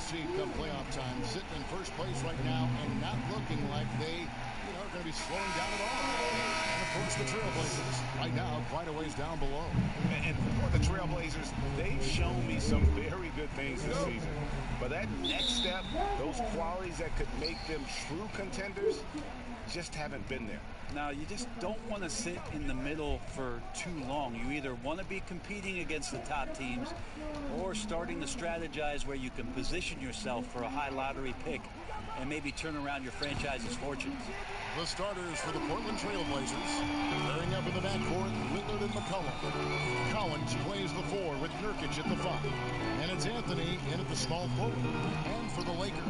seed come playoff time, sitting in first place right now and not looking like they are going to be slowing down at all. And of course the Trailblazers right now quite a ways down below. And for the Trailblazers, they've shown me some very good things this season. But that next step, those qualities that could make them true contenders, just haven't been there. Now, you just don't want to sit in the middle for too long. You either want to be competing against the top teams or starting to strategize where you can position yourself for a high lottery pick and maybe turn around your franchise's fortunes. The starters for the Portland Trailblazers, pairing up in the backcourt, Lillard and McCollum. Collins plays the 4 with Nurkic at the 5. And it's Anthony in at the small forward. And for the Lakers,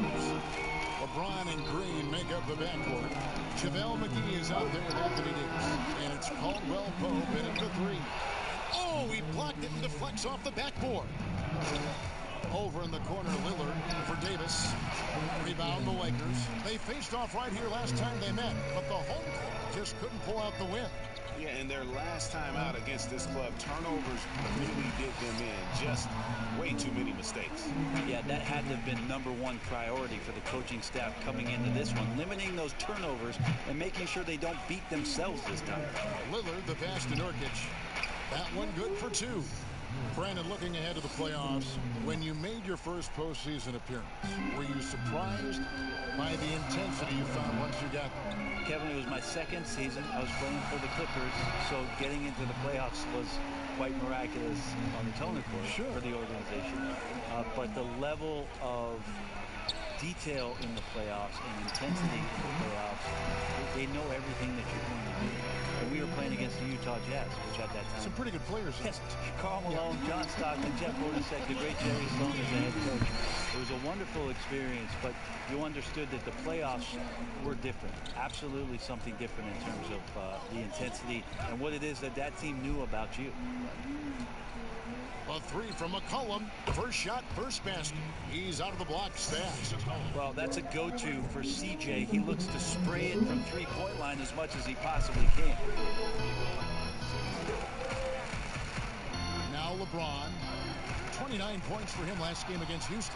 LeBron and Green make up the backcourt. JaVale McGee is out there with Anthony Davis. And it's Caldwell Pope in at the 3. Oh, he blocked it and deflects off the backboard. Over in the corner, Lillard for Davis. Rebound the Lakers. They faced off right here last time they met, but the home club just couldn't pull out the win. Yeah, and their last time out against this club, turnovers really did them in. Just way too many mistakes. Yeah, that had to have been #1 priority for the coaching staff coming into this one. Limiting those turnovers and making sure they don't beat themselves this time. Lillard, the pass to Nurkic. That one good for 2. Brandon, looking ahead to the playoffs, when you made your first postseason appearance, were you surprised by the intensity you found once you got there? Kevin, it was my second season. I was playing for the Clippers, so getting into the playoffs was quite miraculous on its own, of course, for the organization. But the level of detail in the playoffs and intensity in the playoffs, they know everything that you're going to do. And we were playing against the Utah Jazz, which at that time... Some pretty good players. Yes, Karl Malone, John Stockton, Jeff Hornacek, the great Jerry Sloan as the head coach. It was a wonderful experience, but you understood that the playoffs were different. Absolutely something different in terms of the intensity and what it is that that team knew about you. A 3 from McCollum. First shot, first basket. He's out of the blocks fast. Well, that's a go-to for CJ. He looks to spray it from three-point line as much as he possibly can. Now LeBron. 29 points for him last game against Houston.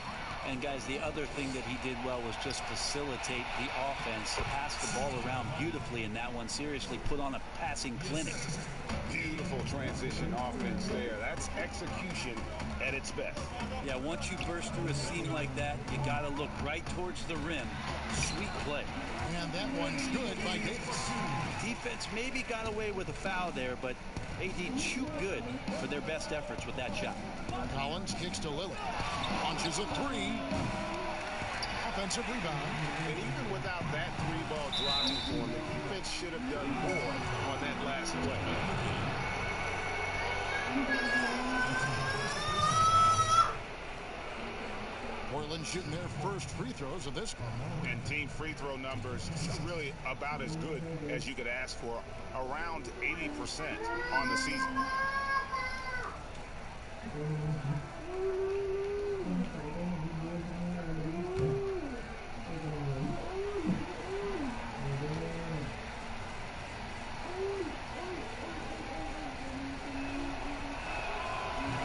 And guys, the other thing that he did well was just facilitate the offense, pass the ball around beautifully in that one. Seriously, put on a passing clinic. Beautiful transition offense there. That's execution at its best. Yeah, once you burst through a seam like that, you got to look right towards the rim. Sweet play. And that one's good by Davis. Defense maybe got away with a foul there, but AD too good for their best efforts with that shot. Collins kicks to Lillard. Launches a 3. Offensive rebound. And even without that 3-ball dropping for him, the defense should have done more on that last play. Portland shooting their first free throws of this one. And team free throw numbers really about as good as you could ask for, around 80% on the season.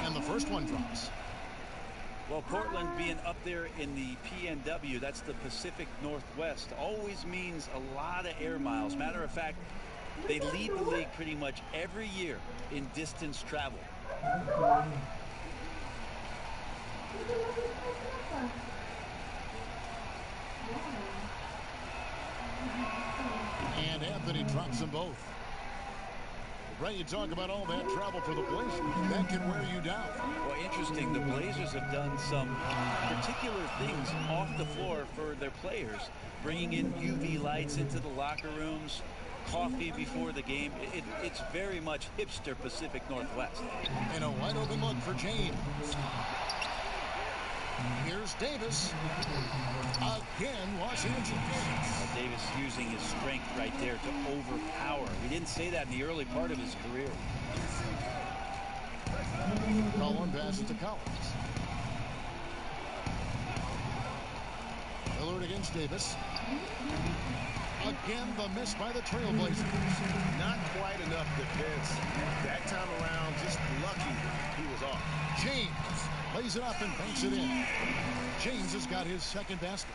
And the first one drops. Well, Portland being up there in the PNW, that's the Pacific Northwest, always means a lot of air miles. Matter of fact, they lead the league pretty much every year in distance travel. And Anthony drops them both. Ray, you talk about all that travel for the Blazers. That can wear you down. Well, interesting. The Blazers have done some particular things off the floor for their players, bringing in UV lights into the locker rooms, coffee before the game. It's very much hipster Pacific Northwest. And a wide open look for James. Here's Davis. Again, Los Angeles. Davis using his strength right there to overpower. We didn't say that in the early part of his career. Cullen passes to Collins. Lillard against Davis. Again, the miss by the Trailblazers. Not quite enough defense. That time around, just lucky he was off. James lays it up and banks it in. James has got his second basket.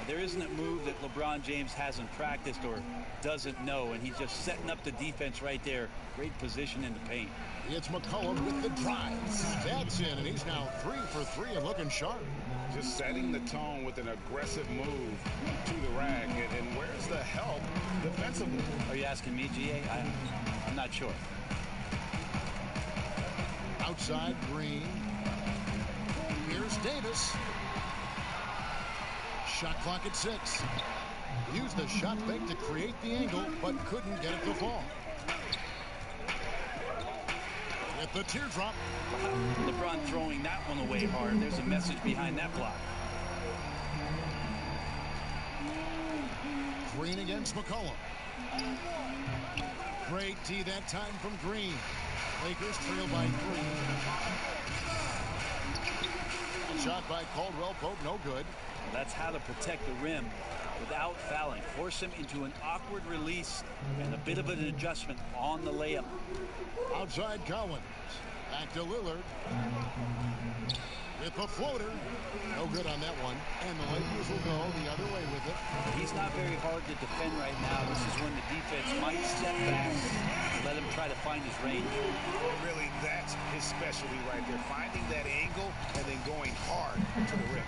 There isn't a move that LeBron James hasn't practiced or doesn't know, and he's just setting up the defense right there. Great position in the paint. It's McCollum with the drive. That's in, and he's now 3 for 3 and looking sharp. Just setting the tone with an aggressive move to the rack. And where's the help defensively? Are you asking me, GA? I'm not sure. Outside Green. Here's Davis. Shot clock at 6. Used the shot fake to create the angle, but couldn't get it to fall. With the teardrop. LeBron throwing that one away hard. There's a message behind that block. Green against McCollum. Great D that time from Green. Lakers trail by 3. Shot by Caldwell Pope, no good. That's how to protect the rim without fouling. Force him into an awkward release and a bit of an adjustment on the layup. Outside Collins. Back to Lillard. With the floater. No good on that one. And the Lakers will go the other way with it. He's not very hard to defend right now. This is when the defense might step back and let him try to find his range. Really, that's his specialty right there. Finding that angle and then going hard to the rim.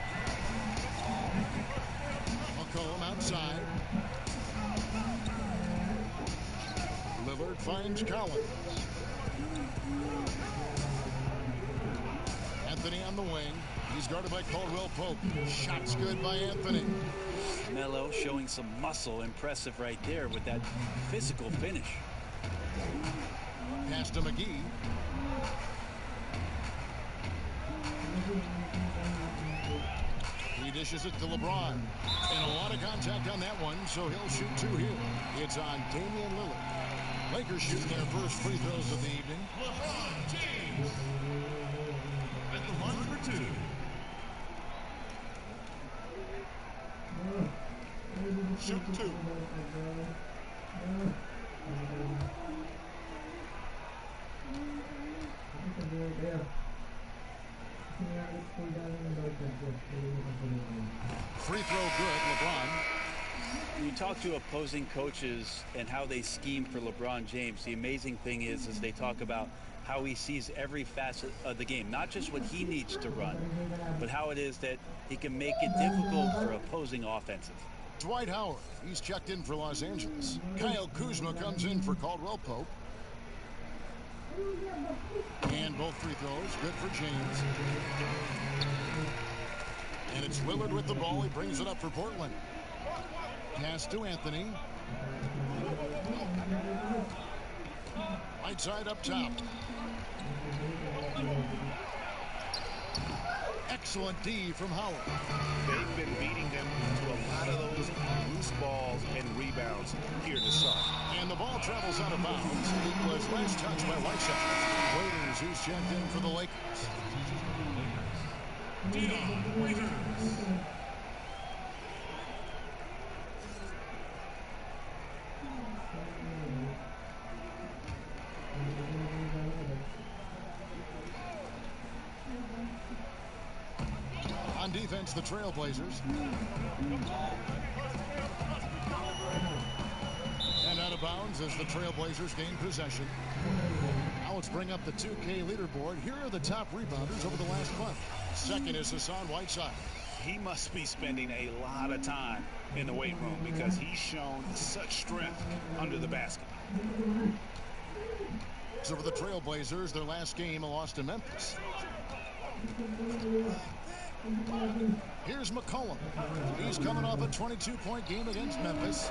McCollum outside. Lillard finds Collins. Anthony on the wing. He's guarded by Caldwell Pope. Shots good by Anthony. Melo showing some muscle. Impressive right there with that physical finish. Pass to McGee. He dishes it to LeBron. And a lot of contact on that one, so he'll shoot 2 here. It's on Damian Lillard. Lakers shooting their first free throws of the evening. LeBron James at the line for 2. Shoot 2. Free throw good, LeBron. When you talk to opposing coaches and how they scheme for LeBron James, the amazing thing is they talk about how he sees every facet of the game, not just what he needs to run, but how it is that he can make it difficult for opposing offenses. Dwight Howard, he's checked in for Los Angeles. Kyle Kuzma comes in for Caldwell Pope. And both free throws, good for James. And it's Lillard with the ball. He brings it up for Portland. Pass to Anthony. Right side up top. Excellent D from Howard. They've been beating them to a lot of those loose balls and rebounds here to start. And the ball travels out of bounds. It was last touched by Whiteside. Waiters, who's checked in for the Lakers. Dion Waiters. On defense, the Trailblazers. And out of bounds as the Trailblazers gain possession. Now let's bring up the 2K leaderboard. Here are the top rebounders over the last month. Second is Hassan Whiteside. He must be spending a lot of time in the weight room because he's shown such strength under the basket. So for the Trailblazers, their last game, a loss to Memphis. Here's McCollum. He's coming off a 22-point game against Memphis.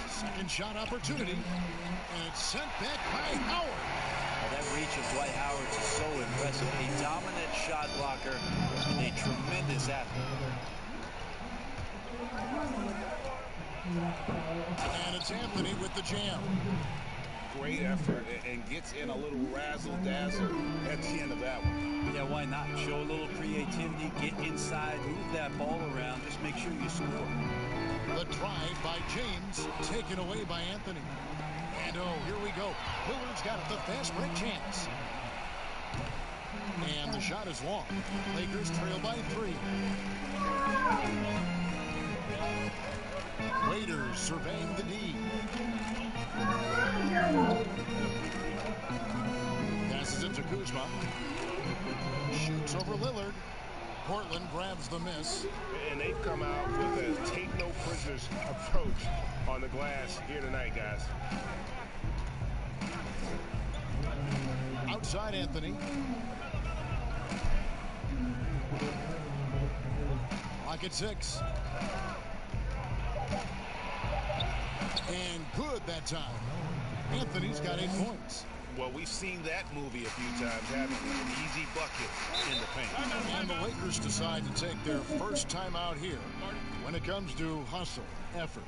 Second shot opportunity. And it's sent back by Howard. Well, that reach of Dwight Howard is so impressive. A dominant shot blocker and a tremendous athlete. And it's Anthony with the jam. Great effort and gets in a little razzle-dazzle at the end of that one. Yeah, why not? Show a little creativity, get inside, move that ball around, just make sure you score. The drive by James, taken away by Anthony. And oh, here we go. Willard's got the fast break chance. And the shot is long. Lakers trail by 3. Waiters surveying the D. Passes it to Kuzma. Shoots over Lillard. Portland grabs the miss. And they've come out with a take-no-prisoners approach on the glass here tonight, guys. Outside Anthony. Lock at 6. And good that time. Anthony's got 8 points. Well, we've seen that movie a few times, haven't we? An easy bucket in the paint. And the Lakers decide to take their first time out here when it comes to hustle, effort.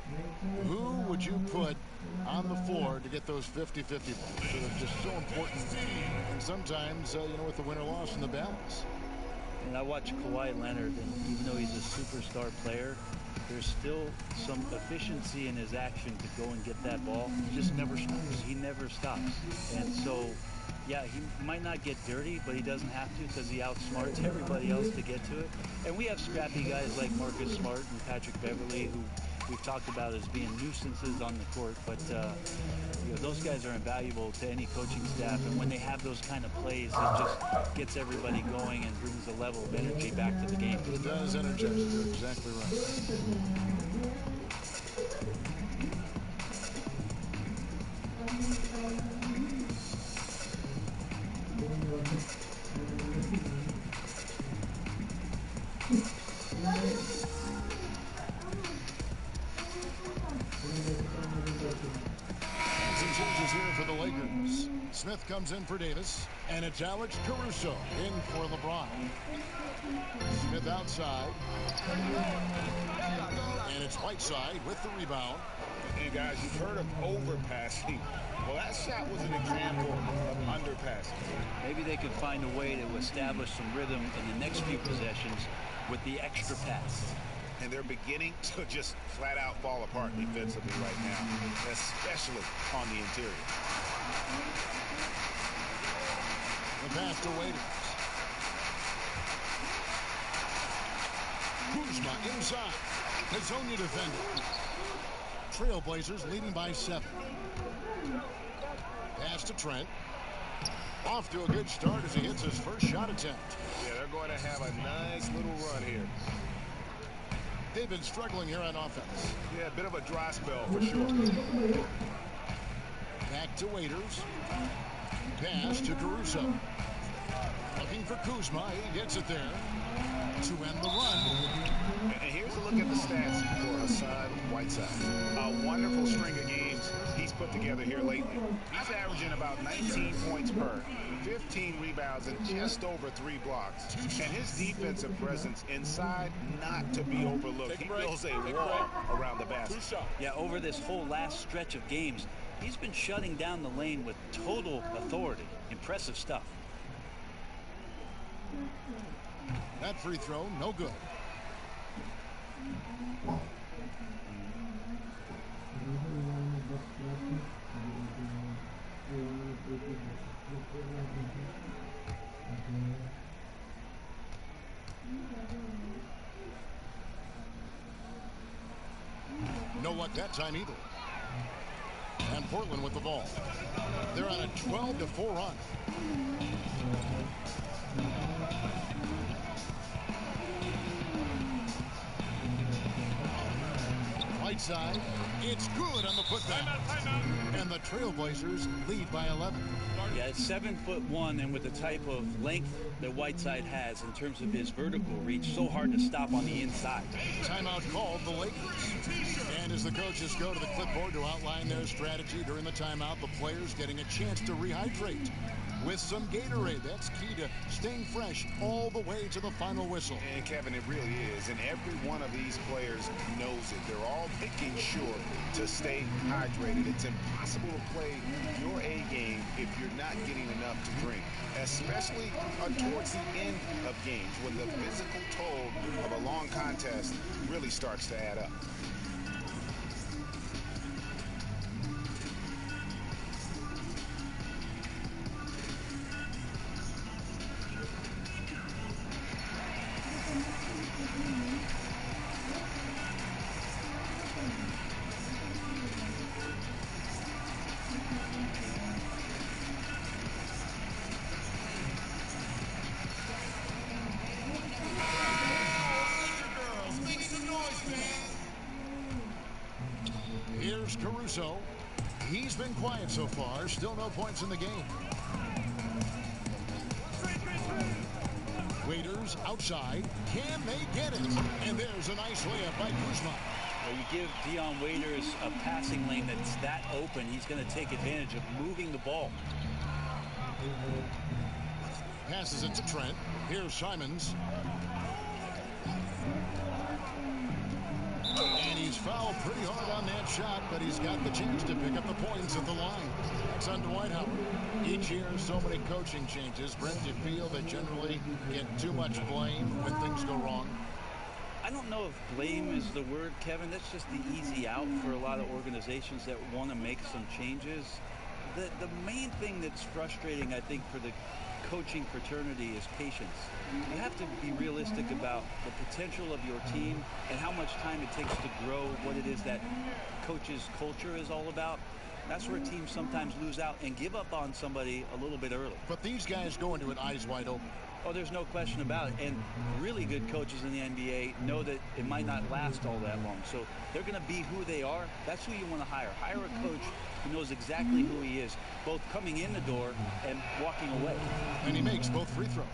Who would you put on the floor to get those 50-50 balls? So they're just so important. And sometimes, with the win or loss in the balance. And I watch Kawhi Leonard, and even though he's a superstar player, there's still some efficiency in his action to go and get that ball. He just never stops. He never stops. And so, yeah, he might not get dirty, but he doesn't have to because he outsmarts everybody else to get to it. And we have scrappy guys like Marcus Smart and Patrick Beverly who we've talked about as being nuisances on the court, but those guys are invaluable to any coaching staff, and when they have those kind of plays, it just gets everybody going and brings a level of energy back to the game. It does energize. You're exactly right. For the Lakers. Smith comes in for Davis, and it's Alex Caruso in for LeBron. Smith outside, and it's Whiteside with the rebound. And guys, you've heard of overpassing. Well, that shot was an example of underpassing. Maybe they could find a way to establish some rhythm in the next few possessions with the extra pass. And they're beginning to just flat out fall apart defensively right now, especially on the interior. The pass to Waiters. Kuzma inside. Hezonja defender. Trailblazers leading by 7. Pass to Trent. Off to a good start as he hits his first shot attempt. Yeah, they're going to have a nice little run here. They've been struggling here on offense. Yeah, a bit of a dry spell for sure. Back to Waiters. Pass to Caruso. Looking for Kuzma. He gets it there to end the run. And here's a look at the stats for Hassan Whiteside. A wonderful string of games. He he's put together here lately. He's averaging about 19 points per, 15 rebounds, and just over 3 blocks. And his defensive presence inside, not to be overlooked. He builds a wall around the basket. Yeah, over this whole last stretch of games, he's been shutting down the lane with total authority. Impressive stuff. That free throw, no good. No luck that time either. And Portland with the ball. They're on a 12-4 run. Right side, it's good on the putback. And the Trailblazers lead by 11. Yeah, it's 7'1", and with the type of length that Whiteside has in terms of his vertical reach, so hard to stop on the inside. Timeout called the Lakers. And as the coaches go to the clipboard to outline their strategy during the timeout, the players getting a chance to rehydrate with some Gatorade. That's key to staying fresh all the way to the final whistle. And Kevin, it really is. And every one of these players knows it. They're all making sure to stay hydrated. It's impossible to play your A game if you're not getting enough to drink, especially towards the end of games when the physical toll of a long contest really starts to add up. Here's Caruso. He's been quiet so far. Still no points in the game. Waiters outside. Can they get it? And there's a nice layup by Kuzma. Well, you give Dion Waiters a passing lane that's that open, he's going to take advantage of moving the ball. Passes it to Trent. Here's Simons. And he's fouled pretty hard on that shot, but he's got the chance to pick up the points at the line. That's on Dwight Howard. Each year, so many coaching changes. Brent, do you feel they generally get too much blame when things go wrong? I don't know if blame is the word, Kevin. That's just the easy out for a lot of organizations that want to make some changes. The main thing that's frustrating, I think, for the coaching fraternity is patience. You have to be realistic about the potential of your team and how much time it takes to grow what it is that coach's culture is all about. That's where teams sometimes lose out and give up on somebody a little bit early. But these guys go into it eyes wide open. Oh, there's no question about it. And really good coaches in the NBA know that it might not last all that long. So they're going to be who they are. That's who you want to hire. Hire a coach who knows exactly who he is, both coming in the door and walking away. And he makes both free throws.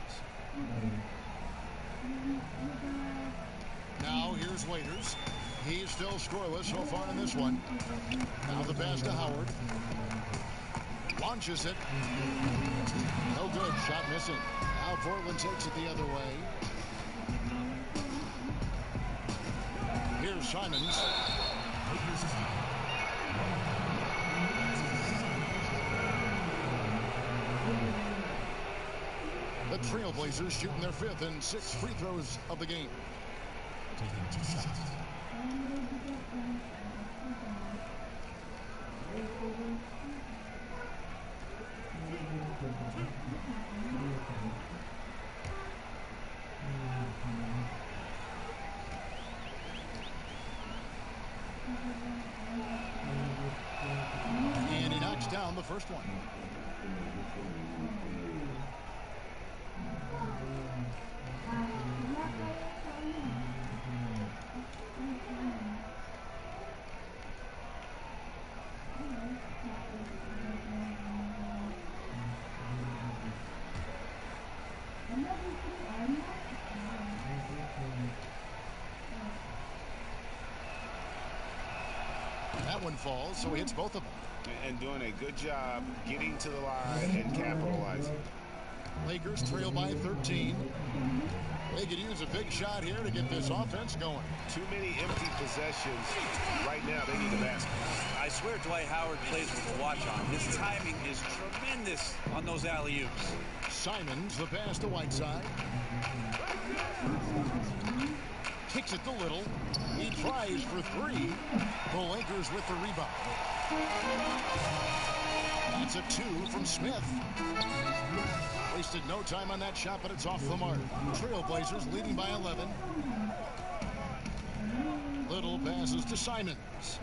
Now here's Waiters. He's still scoreless so far in this one. Now the pass to Howard. Launches it. No good. Shot missing. Now Portland takes it the other way. Here's Simons. The Trailblazers shooting their fifth and sixth free throws of the game. Taking 2 shots. And he knocks down the first one. That one falls, so he hits both of them. And doing a good job getting to the line and capitalizing. Lakers trail by 13. They could use a big shot here to get this offense going. Too many empty possessions. Right now, they need a basket. I swear Dwight Howard plays with a watch on. His timing is tremendous on those alley-oops. Simons, the pass to Whiteside. Kicks it to Little. He tries for three. The Lakers with the rebound. That's a 2 from Smith. Wasted no time on that shot, but it's off the mark. Trailblazers leading by 11. Little passes to Simons.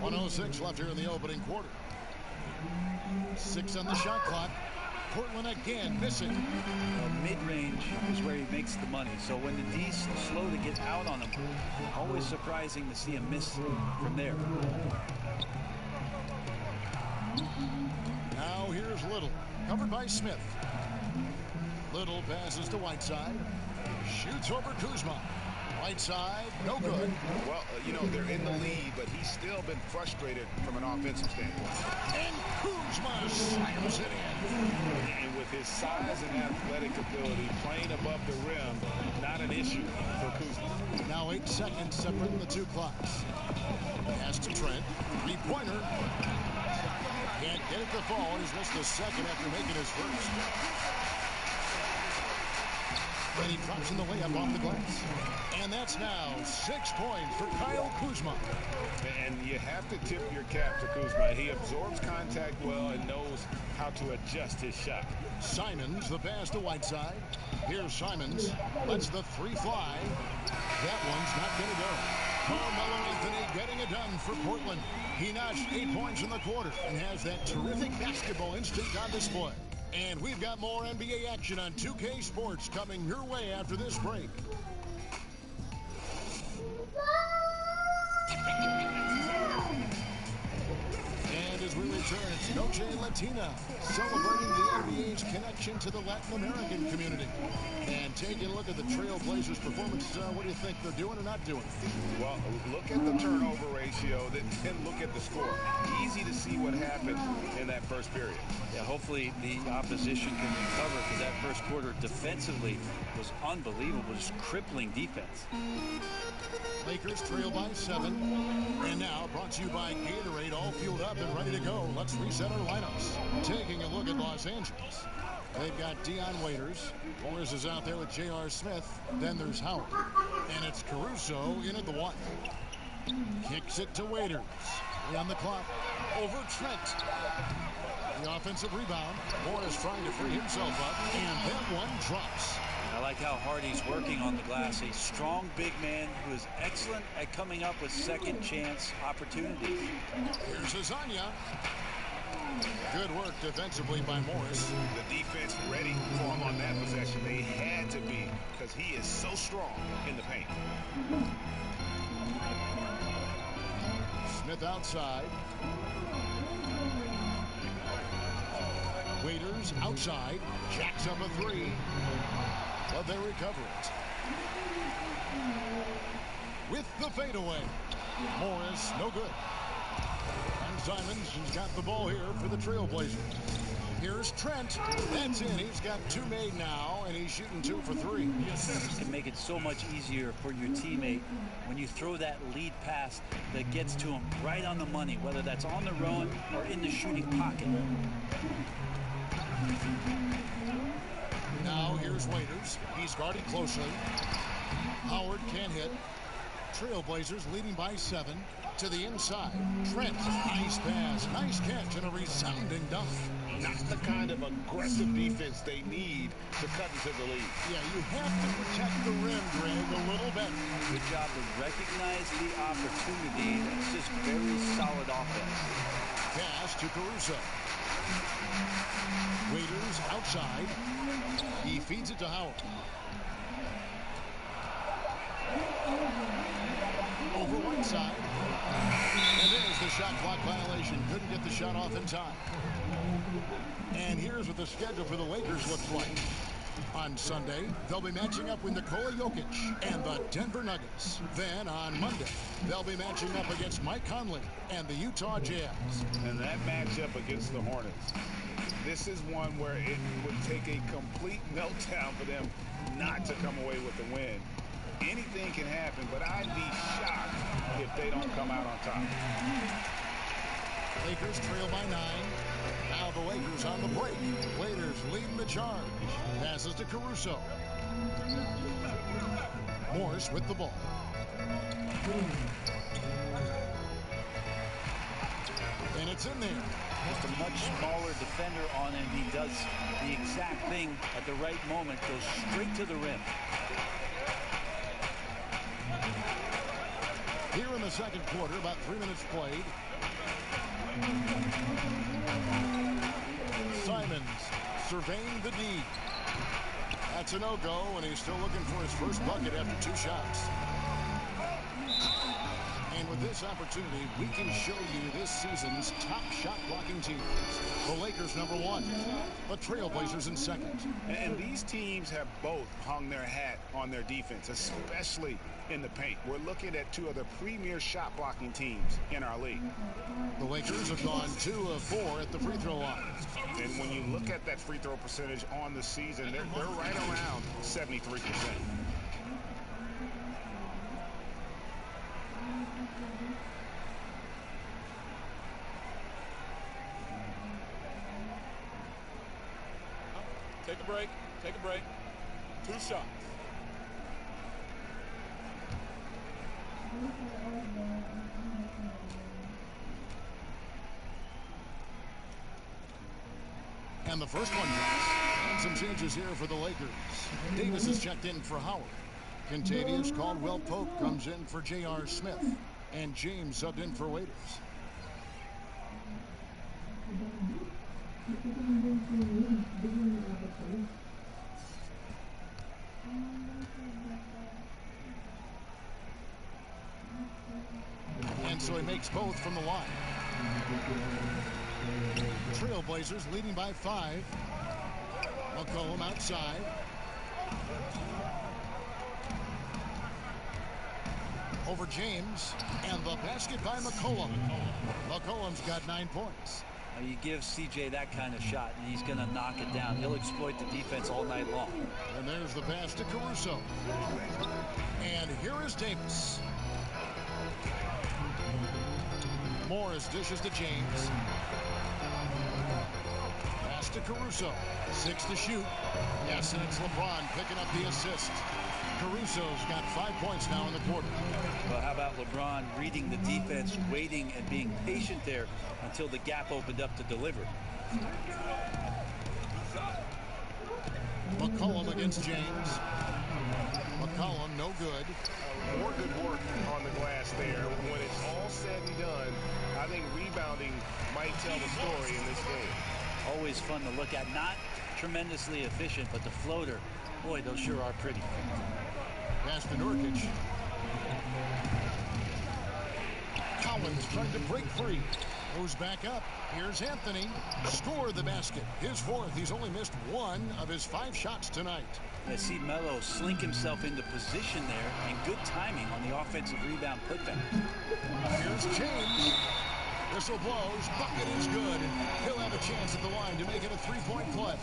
1:06 left here in the opening quarter. 6 on the shot clock. Portland again missing. Mid-range is where he makes the money. So when the D's slow to get out on him, always surprising to see him miss from there. Now here's Little, covered by Smith. Little passes to Whiteside. Shoots over Kuzma. Whiteside, no good. Well, you know, they're in the lead, but he's still been frustrated from an offensive standpoint. And Kuzma slams it in. And with his size and athletic ability, playing above the rim, not an issue for Kuzma. Now 8 seconds separating the two clocks. Pass to Trent. Three-pointer. Can't get it to fall. He's missed a second after making his first. And he drops in the layup off the glass. And that's now 6 points for Kyle Kuzma. And you have to tip your cap to Kuzma. He absorbs contact well and knows how to adjust his shot. Simons, the pass to Whiteside. Here's Simons. Lets the three fly. That one's not going to go. Carmelo Anthony getting it done for Portland. He notched 8 points in the quarter and has that terrific basketball instinct on display. And we've got more NBA action on 2K Sports coming your way after this break. And as we return, it's Noche Latina, celebrating the NBA's connection to the Latin American community. And taking a look at the Trailblazers' performance, what do you think they're doing or not doing? Well, look at the turnover ratio, then look at the score. Easy to see what happened in that first period. Yeah, hopefully the opposition can recover, because that first quarter defensively was unbelievable, just crippling defense. Lakers trail by 7. And now brought to you by Gatorade, all fueled up and ready to go. Let's reset our lineups. Taking a look at Los Angeles. They've got Dion Waiters. Morris is out there with J.R. Smith. Then there's Howard. And it's Caruso in at the 1. Kicks it to Waiters. 3 on the clock. Over Trent. The offensive rebound. Morris trying to free himself up. And that one drops. I like how hard he's working on the glass. A strong big man who is excellent at coming up with second chance opportunities. Here's Azania. Good work defensively by Morris. The defense ready for him on that possession. They had to be, because he is so strong in the paint. Smith outside. Waiters outside. Jacks up a 3. But they recover it. With the fadeaway. Morris, no good. And Simons, who's got the ball here for the Trailblazers. Here's Trent. That's in. He's got 2 made now, and he's shooting 2 for 3. You can make it so much easier for your teammate when you throw that lead pass that gets to him right on the money, whether that's on the run or in the shooting pocket. Now here's Waiters. He's guarded closely. Howard can't hit. Trailblazers leading by 7 to the inside. Trent, nice pass, nice catch, and a resounding dunk. Not the kind of aggressive defense they need to cut into the lead. Yeah, you have to protect the rim, Greg, a little better. Good job to recognize the opportunity. That's just very solid offense. Pass to Caruso. Waiters outside. He feeds it to Howard. Over Whiteside. And there's the shot clock violation. Couldn't get the shot off in time. And here's what the schedule for the Lakers looks like. On Sunday, they'll be matching up with Nikola Jokic and the Denver Nuggets. Then on Monday, they'll be matching up against Mike Conley and the Utah Jazz. And that matchup against the Hornets, this is one where it would take a complete meltdown for them not to come away with the win. Anything can happen, but I'd be shocked if they don't come out on top. Lakers trail by 9. Now the Lakers on the break. Lakers leading the charge. Passes to Caruso. Morris with the ball. And it's in there. Just a much smaller defender on him. He does the exact thing at the right moment. Goes straight to the rim. Here in the second quarter, about 3 minutes played. Simons surveying the D. That's a no-go, and he's still looking for his first bucket after 2 shots. And with this opportunity, we can show you this season's top shot-blocking teams. The Lakers, number 1. The Trailblazers in second. And these teams have both hung their hat on their defense, especially in the paint. We're looking at 2 of the premier shot-blocking teams in our league. The Lakers have gone 2 of 4 at the free throw line. And when you look at that free throw percentage on the season, they're right around 73%. Take a break. Take a break. 2 shots. And the first one drops. And some changes here for the Lakers. Davis is checked in for Howard. Contavious Caldwell-Pope comes in for J.R. Smith. And James subbed in for Waiters. And so he makes both from the line. Trailblazers leading by 5. McCollum outside. Over James. And the basket by McCollum. McCollum's got 9 points. You give CJ that kind of shot, and he's going to knock it down. He'll exploit the defense all night long. And there's the pass to Caruso. And here is Davis. Morris dishes to James. Pass to Caruso. 6 to shoot. Yes, and it's LeBron picking up the assist. Caruso's got 5 points now in the quarter. Well, how about LeBron reading the defense, waiting and being patient there until the gap opened up to deliver. McCollum against James. McCollum no good. More good work on the glass there. When it's all said and done, I think rebounding might tell the story in this game. Always fun to look at. Not tremendously efficient, but the floater, boy, those sure are pretty. Pass to Nurkic. Collins trying to break free. Goes back up. Here's Anthony. Scored the basket. His 4th. He's only missed 1 of his 5 shots tonight. I see Melo slink himself into position there, and good timing on the offensive rebound putback. Here's James. Whistle blows. Bucket is good. He'll have a chance at the line to make it a 3-point play.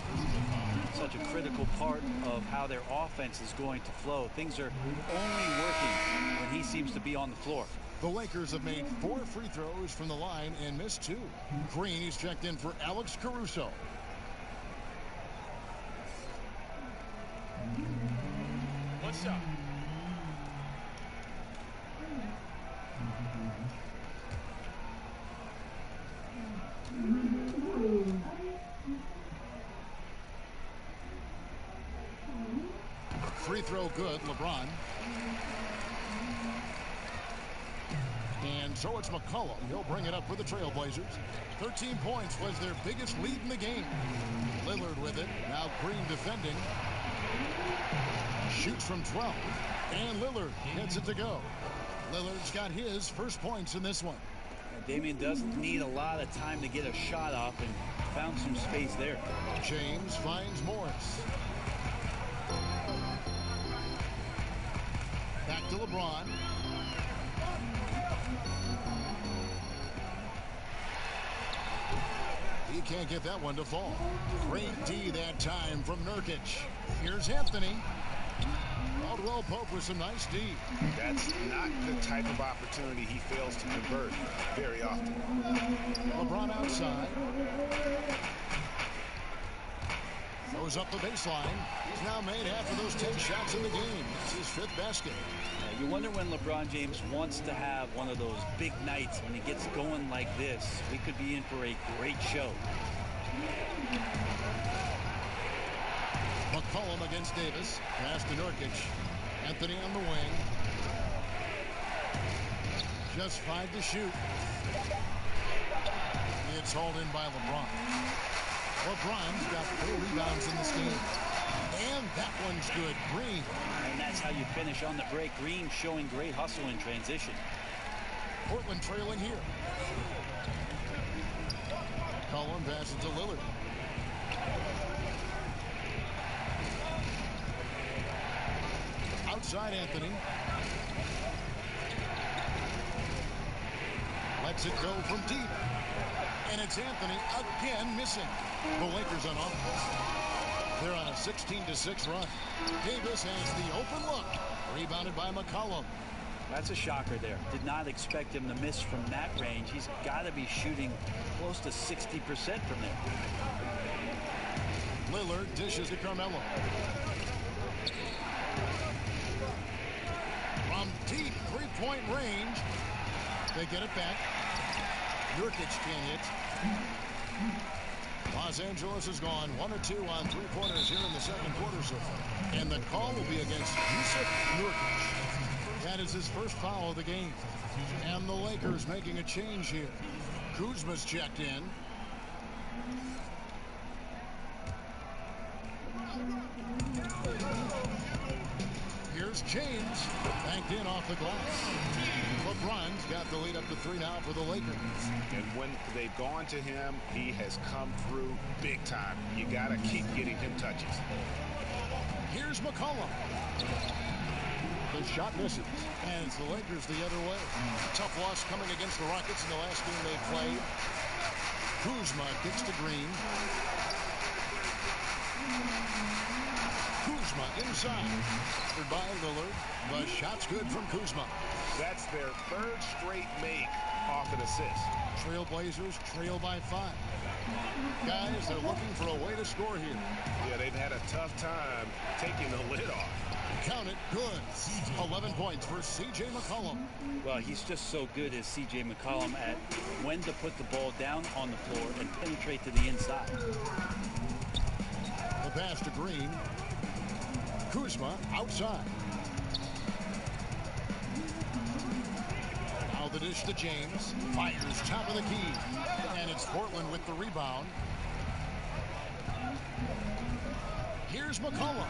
Such a critical part of how their offense is going to flow. Things are only working when he seems to be on the floor. The Lakers have made 4 free throws from the line and missed 2. Green is checked in for Alex Caruso. One shot. Free throw good, LeBron. And so it's McCollum. He'll bring it up for the Trailblazers. 13 points was their biggest lead in the game. Lillard with it. Now Green defending. Shoots from 12. And Lillard gets it to go. Lillard's got his first points in this one. Damian doesn't need a lot of time to get a shot off and found some space there. James finds Morris. Back to LeBron. He can't get that one to fall. Great D that time from Nurkic. Here's Anthony. Caldwell Pope with some nice D. That's not the type of opportunity he fails to convert very often. LeBron outside. Goes up the baseline. He's now made half of those 10 shots in the game. That's his 5th basket. You wonder when LeBron James wants to have one of those big nights when he gets going like this. We could be in for a great show. McCollum against Davis. Pass to Nurkic. Anthony on the wing. Just 5 to shoot. It's hauled in by LeBron. LeBron's got 4 rebounds in this game. And that one's good. Green. And that's how you finish on the break. Green showing great hustle in transition. Portland trailing here. Collin passes to Lillard. Outside Anthony. Lets it go from deep. And it's Anthony again missing. The Lakers on offense. They're on a 16-6 run. Davis has the open look. Rebounded by McCollum. That's a shocker there. Did not expect him to miss from that range. He's got to be shooting close to 60% from there. Lillard dishes to Carmelo. From deep 3-point range. They get it back. Nurkic can't hit. Los Angeles has gone 1 or 2 on 3-pointers here in the second quarter so far. And the call will be against Jusuf Nurkic. That is his first foul of the game. And the Lakers making a change here. Kuzma's checked in. Here's James. Banked in off the glass. LeBron's got the lead up to 3 now for the Lakers. And when they've gone to him, he has come through big time. You got to keep getting him touches. Here's McCollum. The shot misses. And it's the Lakers the other way. Tough loss coming against the Rockets in the last game they played. Kuzma kicks to Green. Kuzma inside. By Lillard. The shot's good from Kuzma. That's their 3rd straight make off an assist. Trailblazers trail by 5. Guys, they're looking for a way to score here. Yeah, they've had a tough time taking the lid off. Count it, good. 11 points for C.J. McCollum. Well, he's just so good as C.J. McCollum at when to put the ball down on the floor and penetrate to the inside. The pass to Green. Kuzma outside. Now the dish to James. Fires top of the key. And it's Portland with the rebound. Here's McCollum.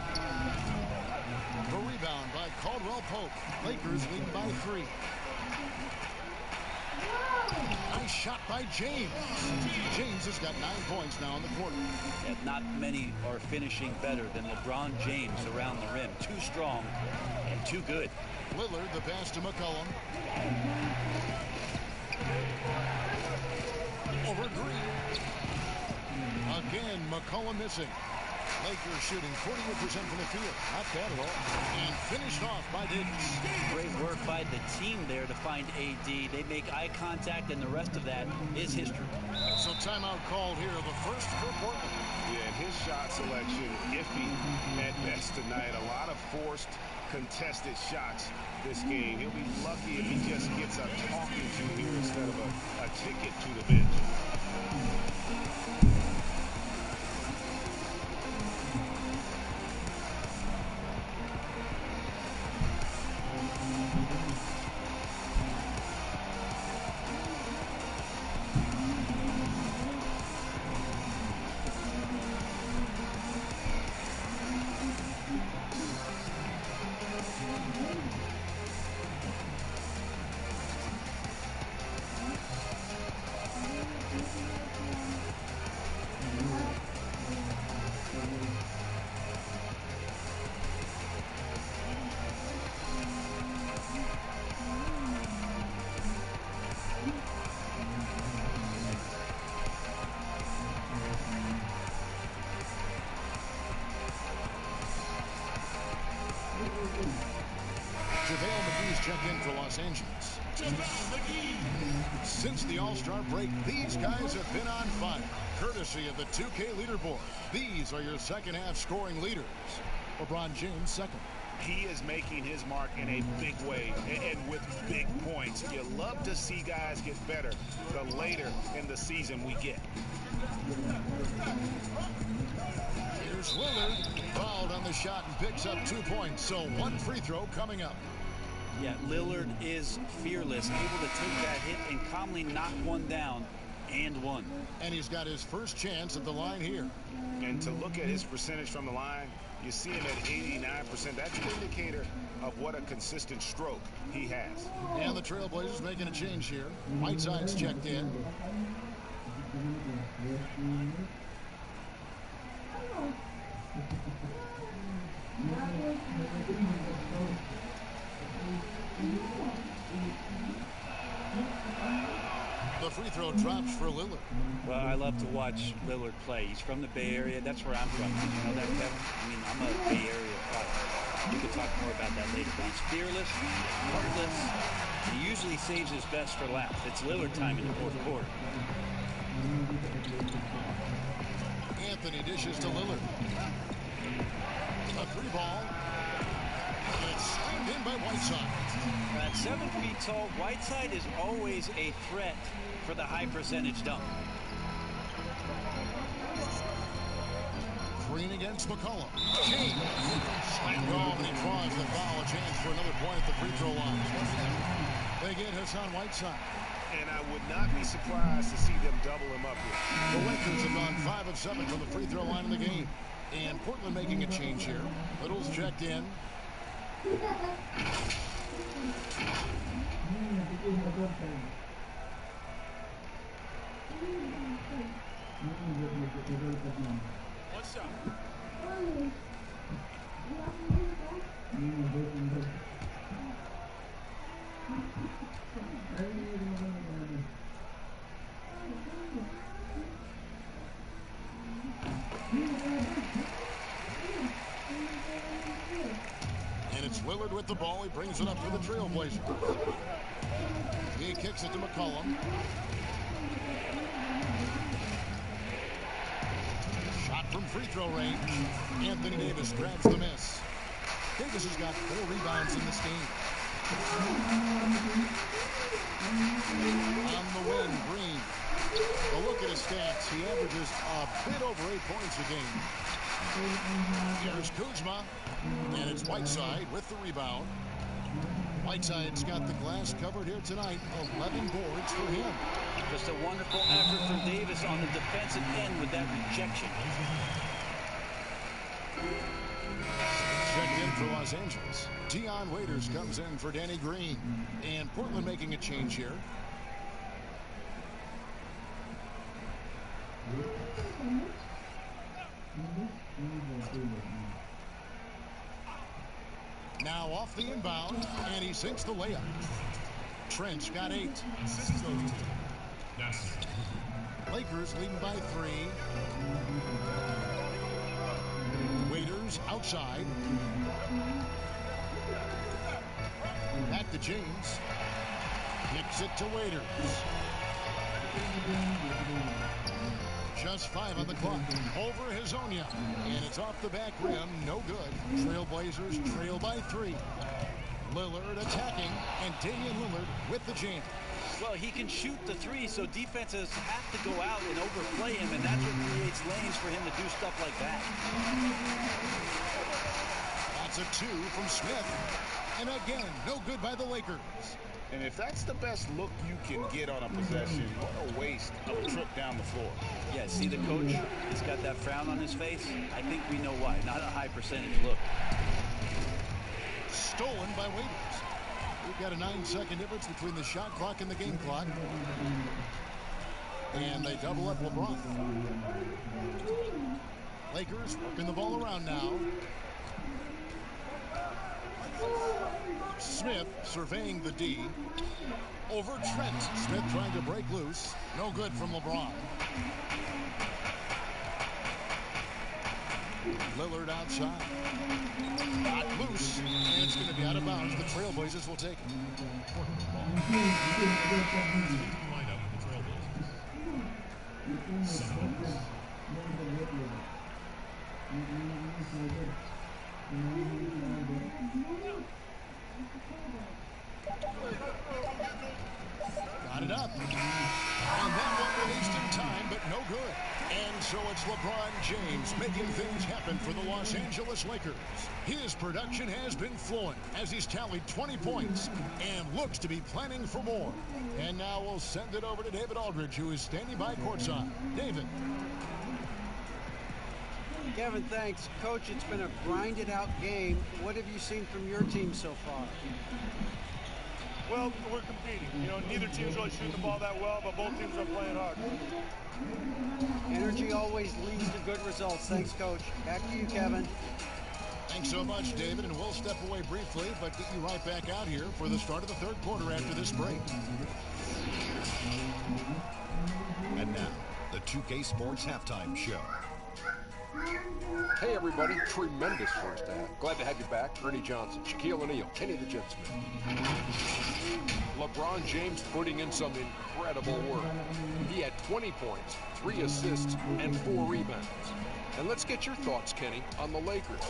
The rebound by Caldwell Pope. Lakers lead by 3. Nice shot by James. James has got 9 points now in the quarter. And not many are finishing better than LeBron James around the rim. Too strong and too good. Lillard, the pass to McCollum. Over Green. Again, McCollum missing. Lakers shooting 48% from the field. Not bad at all. And finished off by Davis. Great work by the team there to find AD. They make eye contact, and the rest of that is history. So timeout called here, the first for Portland. Yeah, and his shot selection iffy at best tonight. A lot of forced, contested shots this game. He'll be lucky if he just gets a talking to here instead of a ticket to the bench. check in for Los Angeles. Since the All-Star break, these guys have been on fire. Courtesy of the 2K leaderboard, these are your second-half scoring leaders. LeBron James second. He is making his mark in a big way and with big points. You love to see guys get better the later in the season we get. Here's Lillard, fouled on the shot and picks up 2 points. So one free throw coming up. Yeah, Lillard is fearless, able to take that hit and calmly knock one down and one. And he's got his first chance at the line here. And to look at his percentage from the line, you see him at 89%. That's an indicator of what a consistent stroke he has. And the Trailblazers making a change here. Whiteside's checked in. The free throw drops for Lillard. Well, I love to watch Lillard play. He's from the Bay Area. That's where I'm from. Did you know that, Kevin? I mean, I'm a Bay Area product. We can talk more about that later. But he's fearless, heartless. He usually saves his best for last. It's Lillard time in the fourth quarter. Anthony dishes to Lillard. A three ball. And it's slammed in by Whiteside. At 7 feet tall, Whiteside is always a threat for the high percentage dunk. Green against McCollum. King slammed home and he draws the foul. A chance for another point at the free throw line. They get Hassan Whiteside. And I would not be surprised to see them double him up here. The Lakers have gone 5 of 7 from the free throw line in the game. And Portland making a change here. Little's checked in. One shot. And it's Lillard with the ball. He brings it up for the Trailblazers. He kicks it to McCollum. Shot from free throw range. Anthony Davis grabs the miss. Davis has got 4 rebounds in this game. On the win, Green. A look at his stats. He averages a bit over 8 points a game. Here's Kuzma. And it's Whiteside with the rebound. Whiteside's got the glass covered here tonight. 11 boards for him. Just a wonderful effort from Davis on the defensive end with that rejection. Checked in for Los Angeles. Dion Waiters comes in for Danny Green. And Portland making a change here. Now off the inbound, and he sinks the layup. Trent's got 8. Lakers leading by 3. Waiters outside. Back to James. Kicks it to Waiters. Just 5 on the clock. Over Hezonja. And it's off the back rim. No good. Trailblazers trail by 3. Lillard attacking. And Damian Lillard with the jam. Well, he can shoot the 3, so defenses have to go out and overplay him, and that's what creates lanes for him to do stuff like that. That's a 2 from Smith. And again, no good by the Lakers. And if that's the best look you can get on a possession, what a waste of a trip down the floor. Yeah, see the coach? He's got that frown on his face. I think we know why. Not a high percentage look. Stolen by Waiters. We've got a 9-second difference between the shot clock and the game clock. And they double up LeBron. Lakers working the ball around now. Smith surveying the D. Over Trent. Smith trying to break loose. No good from LeBron. Lillard outside. Got loose, and it's going to be out of bounds. The Trailblazers will take it. Lineup for the Trailblazers. Simmons. Got it up. And that one released in time, but no good. And so it's LeBron James making things happen for the Los Angeles Lakers. His production has been fluent as he's tallied 20 points and looks to be planning for more. And now we'll send it over to David Aldridge, who is standing by courtside. David. Kevin, thanks. Coach, it's been a grinded-out game. What have you seen from your team so far? Well, we're competing. You know, neither team's really shooting the ball that well, but both teams are playing hard. Energy always leads to good results. Thanks, Coach. Back to you, Kevin. Thanks so much, David, and we'll step away briefly, but get you right back out here for the start of the third quarter after this break. And now, the 2K Sports Halftime Show. Hey everybody, tremendous first half. Glad to have you back. Ernie Johnson, Shaquille O'Neal, Kenny the Jet Smith. LeBron James putting in some incredible work. He had 20 points, 3 assists, and 4 rebounds. And let's get your thoughts, Kenny, on the Lakers.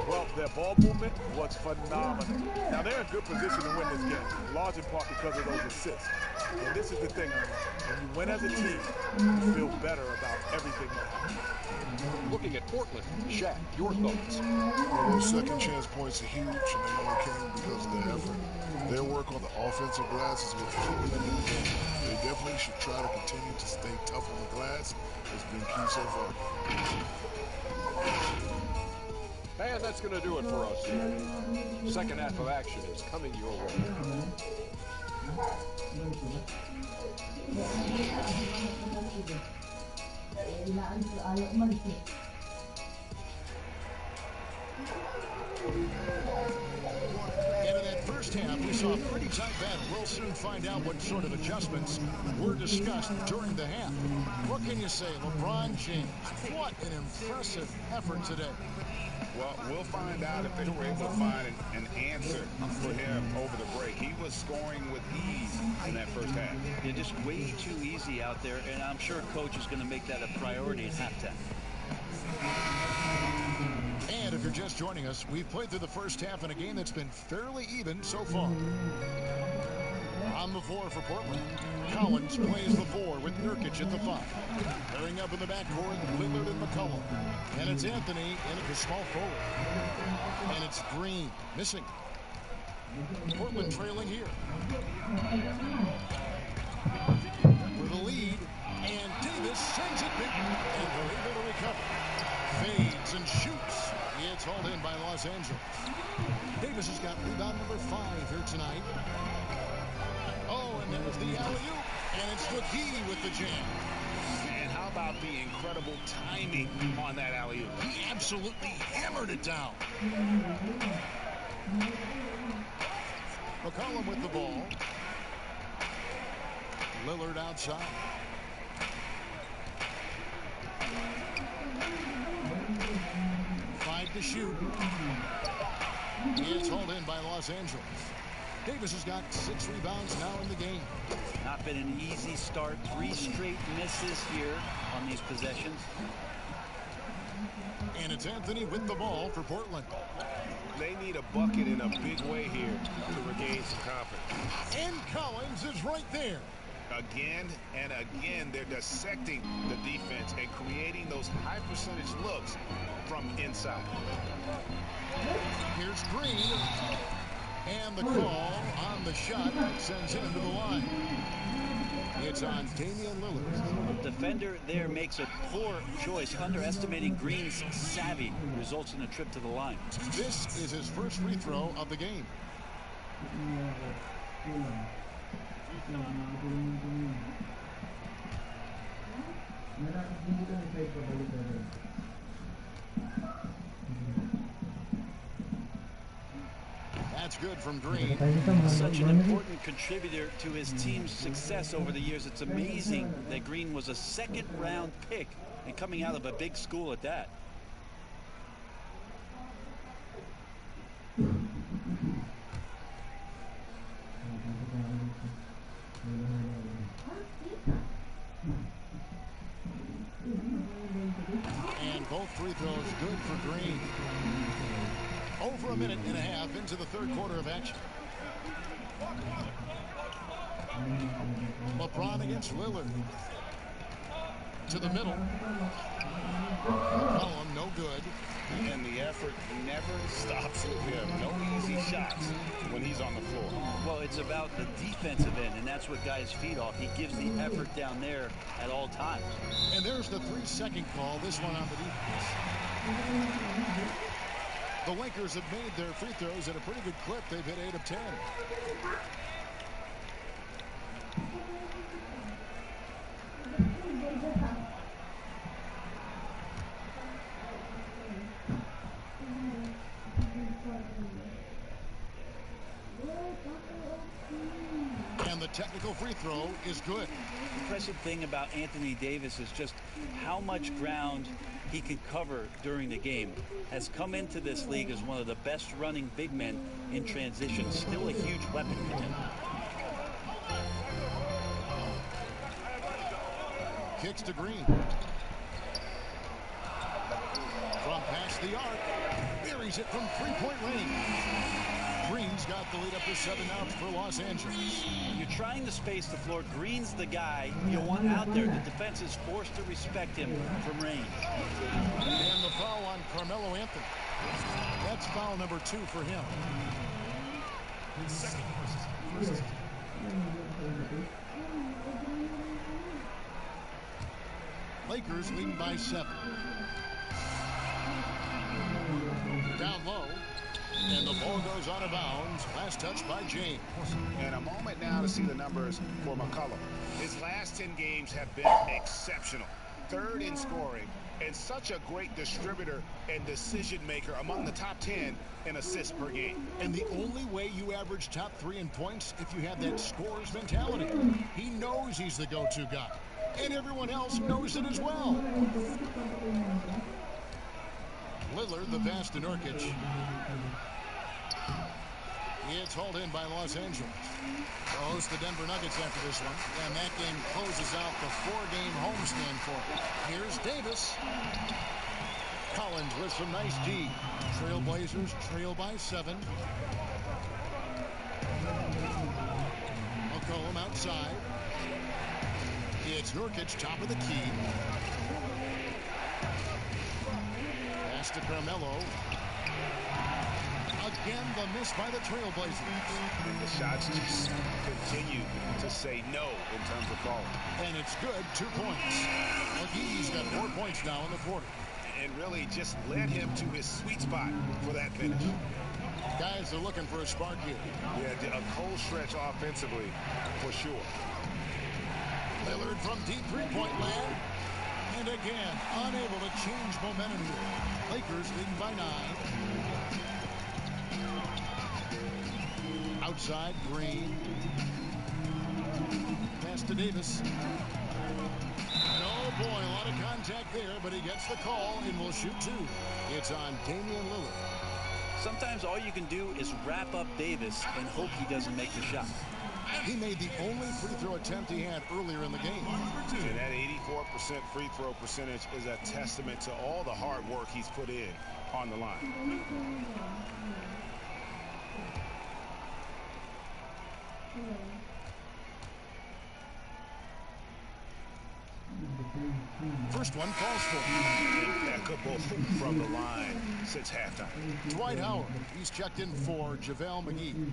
Well, their ball movement was phenomenal. Now, they're in good position to win this game, large in part because of those assists. And this is the thing, when you win as a team, you feel better about everything else. Looking at Portland, Shaq, your thoughts? Well, those second chance points are huge, and they only came because of their effort. Their work on the offensive glass is what's keeping them in the game. They definitely should try to continue to stay tough on the glass. It's been key so far. And that's going to do it for us here. Second half of action is coming your way. And in that first half, we saw a pretty tight battle. We'll soon find out what sort of adjustments were discussed during the half. What can you say, LeBron James? What an impressive effort today. Well, we'll find out if they were able to find an answer for him over the break. He was scoring with ease in that first half. They're just way too easy out there, and I'm sure Coach is going to make that a priority at halftime. And if you're just joining us, we've played through the first half in a game that's been fairly even so far. On the floor for Portland, Collins plays the 4 with Nurkic at the 5. Pairing up in the backcourt, Lillard and McCollum. And it's Anthony in at the small forward. And it's Green missing. Portland trailing here. For the lead, and Davis sends it big, and they're able to recover. Fades and shoots. It's hauled in by Los Angeles. Davis has got rebound number 5 here tonight. Oh, and there's the alley-oop, and it's McGee with the jam. And how about the incredible timing on that alley-oop? He absolutely hammered it down. McCollum with the ball. Lillard outside. Five to shoot. It's hauled in by Los Angeles. Davis has got 6 rebounds now in the game. Not been an easy start. 3 straight misses here on these possessions. And it's Anthony with the ball for Portland. They need a bucket in a big way here to regain some confidence. And Collins is right there. Again and again, they're dissecting the defense and creating those high percentage looks from inside. Here's Green. And the call on the shot sends him to the line. It's on Damian Lillard. The defender there makes a poor choice, underestimating Green's savvy. Results in a trip to the line. This is his first free throw of the game. That's good from Green. Such an important contributor to his team's success over the years. It's amazing that Green was a second-round pick and coming out of a big school at that. free throws good for Green. Over a minute and a half into the third quarter of action. LeBron against Lillard. To the middle. McCollum, no good. And the effort never stops with him. No easy shots when he's on the floor. Well, it's about the defensive end, and that's what guys feed off. He gives the effort down there at all times. And there's the 3-second call, this one on the defense. The Lakers have made their free throws at a pretty good clip. They've hit 8 of 10. And the technical free throw is good. The impressive thing about Anthony Davis is just how much ground he can cover during the game. Has come into this league as one of the best running big men in transition. Still a huge weapon for him. Kicks to Green. From past the arc. Buries it from three-point range. Green's got the lead up to 7 now for Los Angeles. You're trying to space the floor. Green's the guy you want out there. The defense is forced to respect him from range. And the foul on Carmelo Anthony. That's foul number 2 for him. Second first. Lakers leading by 7. Down low. And the ball goes out of bounds. Last touch by James. And a moment now to see the numbers for McCollum. His last 10 games have been exceptional. 3rd in scoring and such a great distributor and decision maker, among the top 10 in assists per game. And the only way you average top 3 in points if you have that scorer's mentality. He knows he's the go-to guy. And everyone else knows it as well. Lillard, the pass to Nurkic. It's hauled in by Los Angeles. They'll host the Denver Nuggets after this one. And that game closes out the 4-game homestand for them. Here's Davis. Collins with some nice D. Trailblazers trail by 7. McCollum outside. It's Nurkic, top of the key. Pass to Carmelo. Again, the miss by the Trailblazers. And the shots just continue to say no in terms of falling. And it's good, 2 points. McGee's got 4 points now in the quarter. And really just led him to his sweet spot for that finish. Guys are looking for a spark here. Yeah, a cold stretch offensively, for sure. Lillard from deep three-point land. And again, unable to change momentum here. Lakers leading by 9. Outside, Green. Pass to Davis. Oh boy, a lot of contact there, but he gets the call and will shoot 2. It's on Damian Lillard. Sometimes all you can do is wrap up Davis and hope he doesn't make the shot. He made the only free throw attempt he had earlier in the game. And that 84% free throw percentage is a testament to all the hard work he's put in on the line. First one falls for him. Impeccable from the line since halftime. Dwight Howard, he's checked in for JaVale McGee.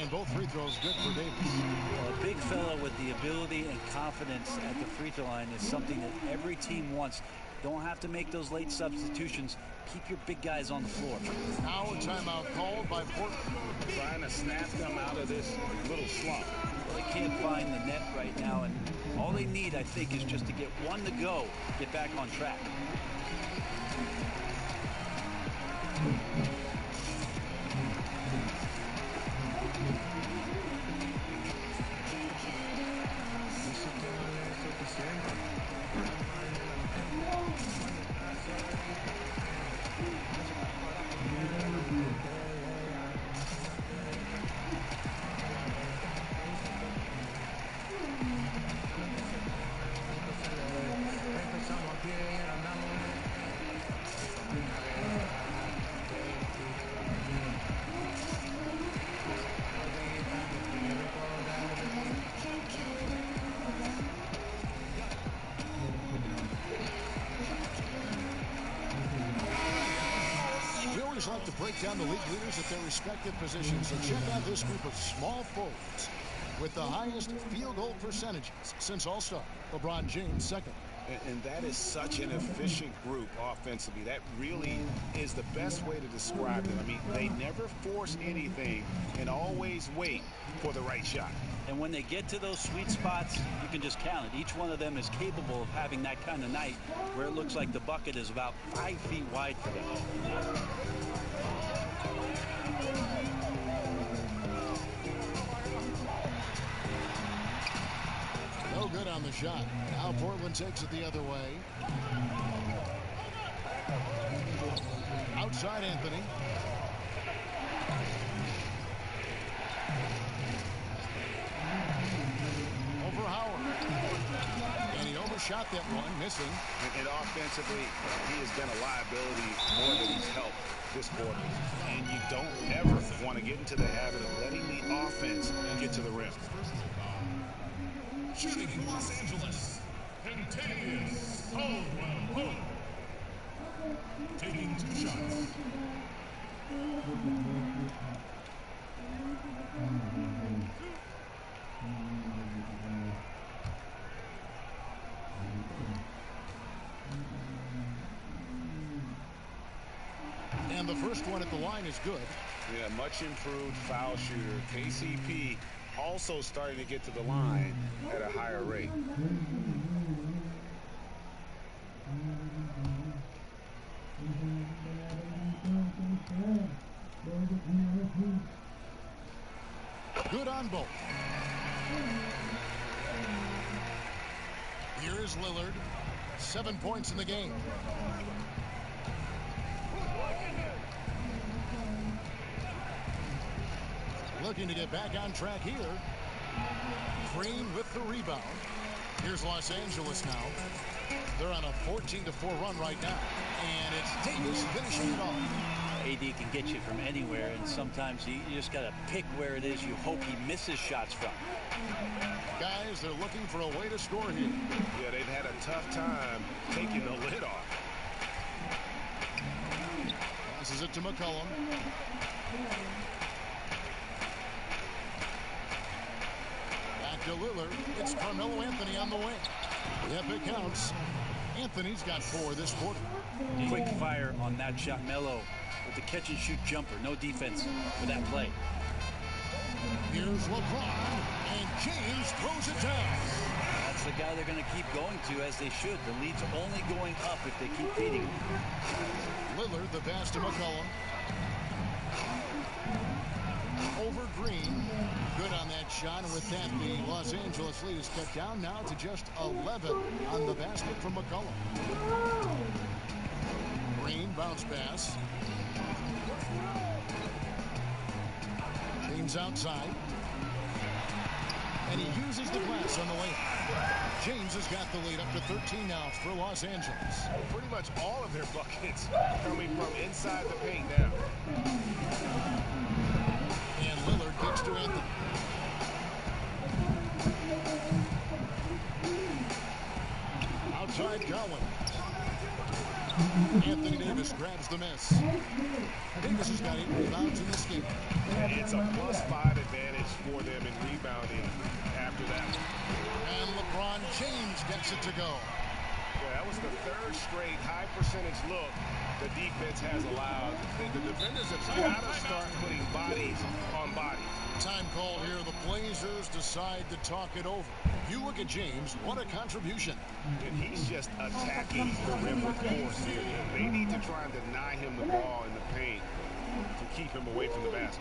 And both free throws good for Davis. Well, a big fella with the ability and confidence at the free throw line is something that every team wants. Don't have to make those late substitutions. Keep your big guys on the floor. Now a timeout called by Portland. Trying to snap them out of this little slump. Well, they can't find the net right now, and all they need, I think, is just to get one to go, get back on track. always like to break down the league leaders at their respective positions. So check out this group of small forwards with the highest field goal percentages since All-Star. LeBron James second. And that is such an efficient group offensively. That really is the best way to describe them. I mean, they never force anything and always wait for the right shot. And when they get to those sweet spots, you can just count it. Each one of them is capable of having that kind of night where it looks like the bucket is about 5 feet wide for them. No good on the shot. Now Portland takes it the other way. Outside Anthony. Over Howard. And he overshot that one, missing. And offensively, he has been a liability more than he's helped this quarter. And you don't ever want to get into the habit of letting the offense get to the rim. Shooting for Los Angeles, Kentavious Caldwell-Pope. Taking 2 shots. And the first one at the line is good. Yeah, much improved foul shooter. KCP also starting to get to the line at a higher rate. Good on both. Here is Lillard. 7 points in the game. Looking to get back on track here. Green with the rebound. Here's Los Angeles now. They're on a 14-4 run right now. And it's Davis finishing it off. AD can get you from anywhere, and sometimes you just got to pick where it is you hope he misses shots from. Guys, they're looking for a way to score here. Yeah, they've had a tough time taking the lid off. Passes it to McCollum. Back to Lillard. It's Carmelo Anthony on the wing. Yep, it counts. Anthony's got 4 this quarter. Quick fire on that shot. Melo with the catch-and-shoot jumper. No defense for that play. Here's LeBron, and James throws it down. That's the guy they're going to keep going to, as they should. The lead's only going up if they keep feeding him. Lillard, the pass to McCollum. Over Green. Good on that shot, and with that, the Los Angeles lead is cut down now to just 11 on the basket from McCollum. Green, bounce pass. James outside. And he uses the glass on the layup. James has got the lead up to 13 now for Los Angeles. Pretty much all of their buckets coming from inside the paint now. And Lillard kicks to Anthony. Outside Cowan. Anthony Davis grabs the miss. Davis has got 8 rebounds in this game. It's a +5 advantage for them in rebounding after that. And LeBron James gets it to go. Yeah, that was the 3rd straight high percentage look the defense has allowed. The defenders have got to start putting bodies on bodies. Time call here. The Blazers decide to talk it over. You look at James, what a contribution. And he's just attacking the rim with force here. They need to try and deny him the ball in the paint to keep him away from the basket.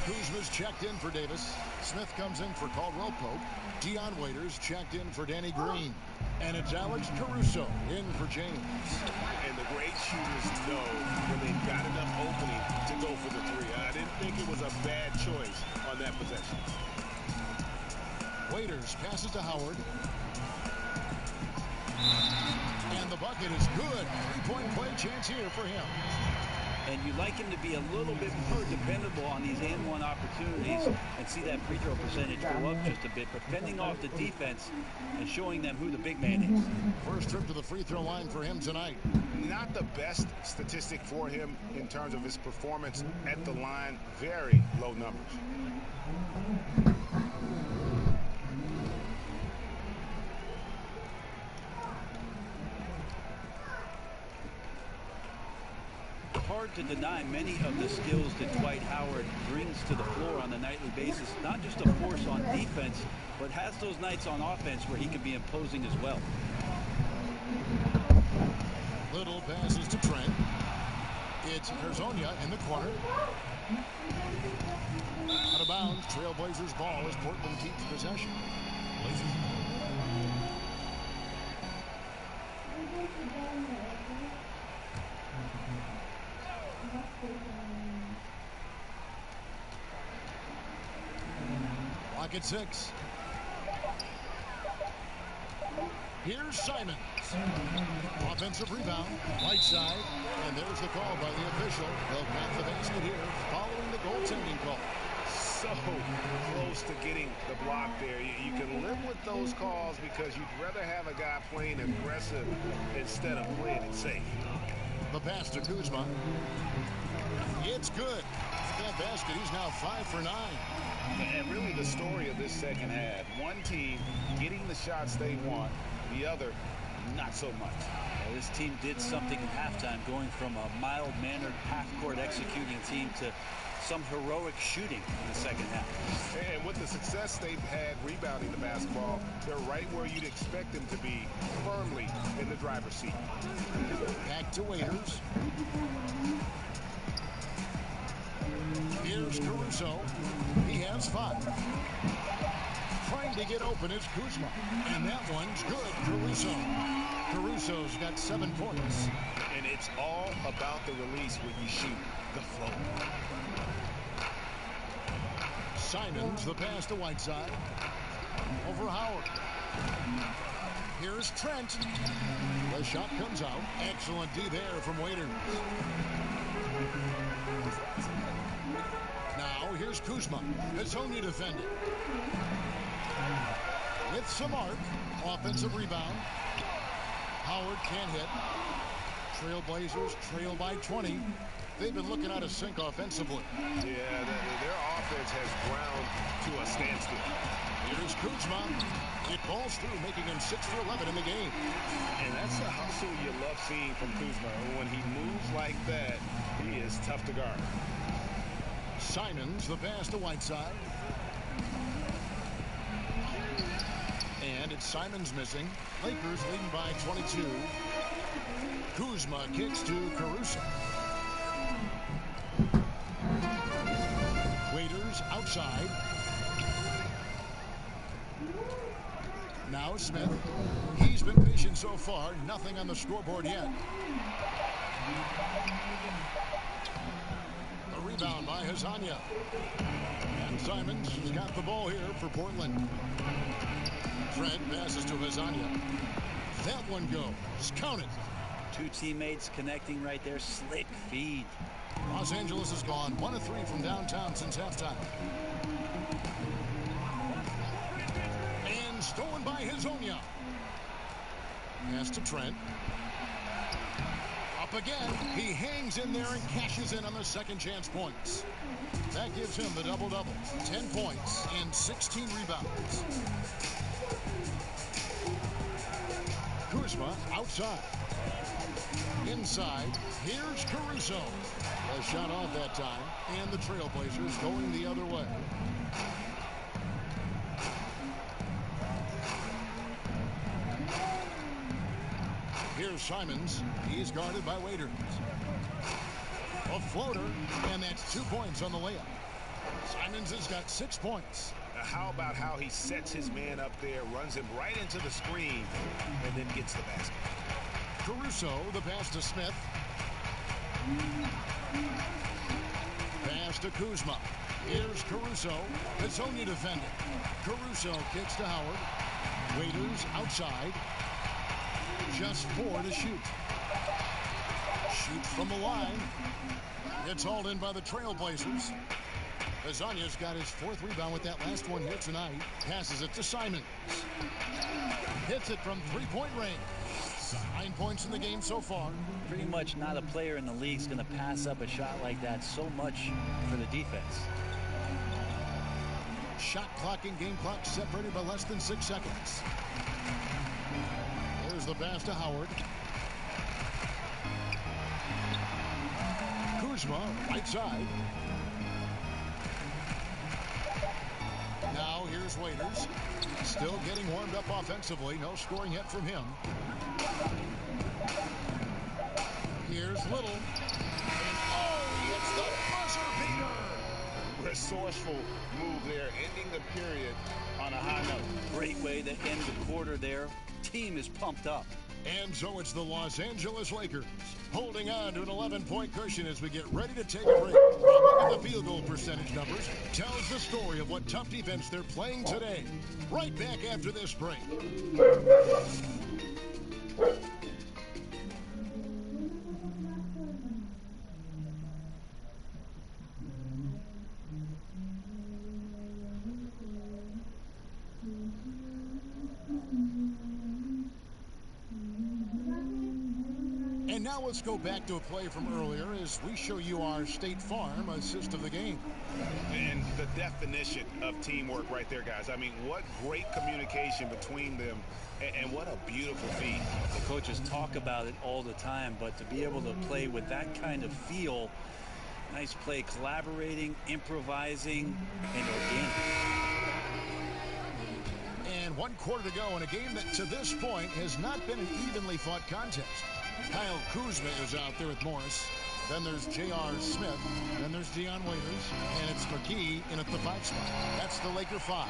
Kuzma's checked in for Davis. Smith comes in for Caldwell Pope. Dion Waiters checked in for Danny Green. And it's Alex Caruso in for James. And the great shooters know when they've got enough opening to go for the three. I didn't think it was a bad choice on that possession. Waiters passes to Howard. And the bucket is good. Three-point play chance here for him. And you like him to be a little bit more dependable on these and-one opportunities and see that free throw percentage go up just a bit, but fending off the defense and showing them who the big man is. First trip to the free throw line for him tonight. Not the best statistic for him in terms of his performance at the line. Very low numbers. Hard to deny many of the skills that Dwight Howard brings to the floor on a nightly basis. Not just a force on defense, but has those nights on offense where he can be imposing as well. Little passes to Trent. It's Hezonja in the corner. Out of bounds. Trailblazers ball as Portland keeps possession. Lock at 6. Here's Simons. Offensive rebound, right side, and there's the call by the official. They'll count the basket here following the goaltending call. So close to getting the block there. You can live with those calls because you'd rather have a guy playing aggressive instead of playing it safe. The pass to Kuzma. It's good. That basket, he's now 5 for 9. And really the story of this second half. One team getting the shots they want, the other not so much. Well, this team did something at halftime, going from a mild-mannered half-court executing team to some heroic shooting in the second half. And with the success they've had rebounding the basketball, they're right where you'd expect them to be, firmly in the driver's seat. Back to Waiters. Here's Caruso. He has 5. Trying to get open is Kuzma. And that one's good, Caruso. Caruso's got 7 points. And it's all about the release when you shoot the flow. Simons, the pass to Whiteside. Over Howard. Here's Trent. The shot comes out. Excellent D there from Waiters. Now here's Kuzma. Hezonja defending. With some arc. Offensive rebound. Howard can't hit. Trailblazers trail by 20. They've been looking out of sync offensively. Yeah, their offense has ground to a standstill. Here's Kuzma. It falls through, making him 6 for 11 in the game. And that's the hustle you love seeing from Kuzma. When he moves like that, he is tough to guard. Simons, the pass to Whiteside. And it's Simons missing. Lakers leading by 22. Kuzma kicks to Caruso. Waiters outside. Now Smith. He's been patient so far. Nothing on the scoreboard yet. A rebound by Hezonja. And Simons has got the ball here for Portland. Trent passes to Hezonja. That one goes. Count it. 2 teammates connecting right there. Slick feed. Los Angeles has gone 1 of 3 from downtown since halftime. And stolen by Hezonja. Pass to Trent. Up again. He hangs in there and cashes in on the second chance points. That gives him the double-double. 10 points and 16 rebounds. Kuzma outside. Inside, here's Caruso. A shot off that time, and the Trailblazers going the other way. Here's Simons. He's guarded by Waiters. A floater, and that's 2 points on the layup. Simons has got 6 points. Now, how about how he sets his man up there, runs him right into the screen, and then gets the basket. Caruso, the pass to Smith. Pass to Kuzma. Here's Caruso. Pizzoni defending. Caruso kicks to Howard. Waiters outside. Just 4 to shoot. Shoots from the line. Gets hauled in by the Trailblazers. Pizzonia's got his 4th rebound with that last one here tonight. Passes it to Simons. Hits it from 3-point range. 9 points in the game so far. Pretty much not a player in the league is going to pass up a shot like that so much for the defense. Shot clock and game clock separated by less than 6 seconds. There's the pass to Howard. Kuzma, right side. Now here's Waiters. Still getting warmed up offensively. No scoring yet from him. Here's Little. And oh, it's the buzzer beater. Resourceful move there, ending the period on a high note. Great way to end the quarter there. Team is pumped up. And so it's the Los Angeles Lakers holding on to an 11-point cushion as we get ready to take a break. Now look at the field goal percentage numbers. Tells the story of what tough defense they're playing today. Right back after this break. And now let's go back to a play from earlier as we show you our State Farm assist of the game. And the definition of teamwork right there, guys. I mean, what great communication between them, and what a beautiful feed. The coaches talk about it all the time, but to be able to play with that kind of feel, nice play, collaborating, improvising, and organic. And 1 quarter to go in a game that to this point has not been an evenly fought contest. Kyle Kuzma is out there with Morris. Then there's J.R. Smith. Then there's Dion Waiters. And it's McGee in at the 5 spot. That's the Laker 5.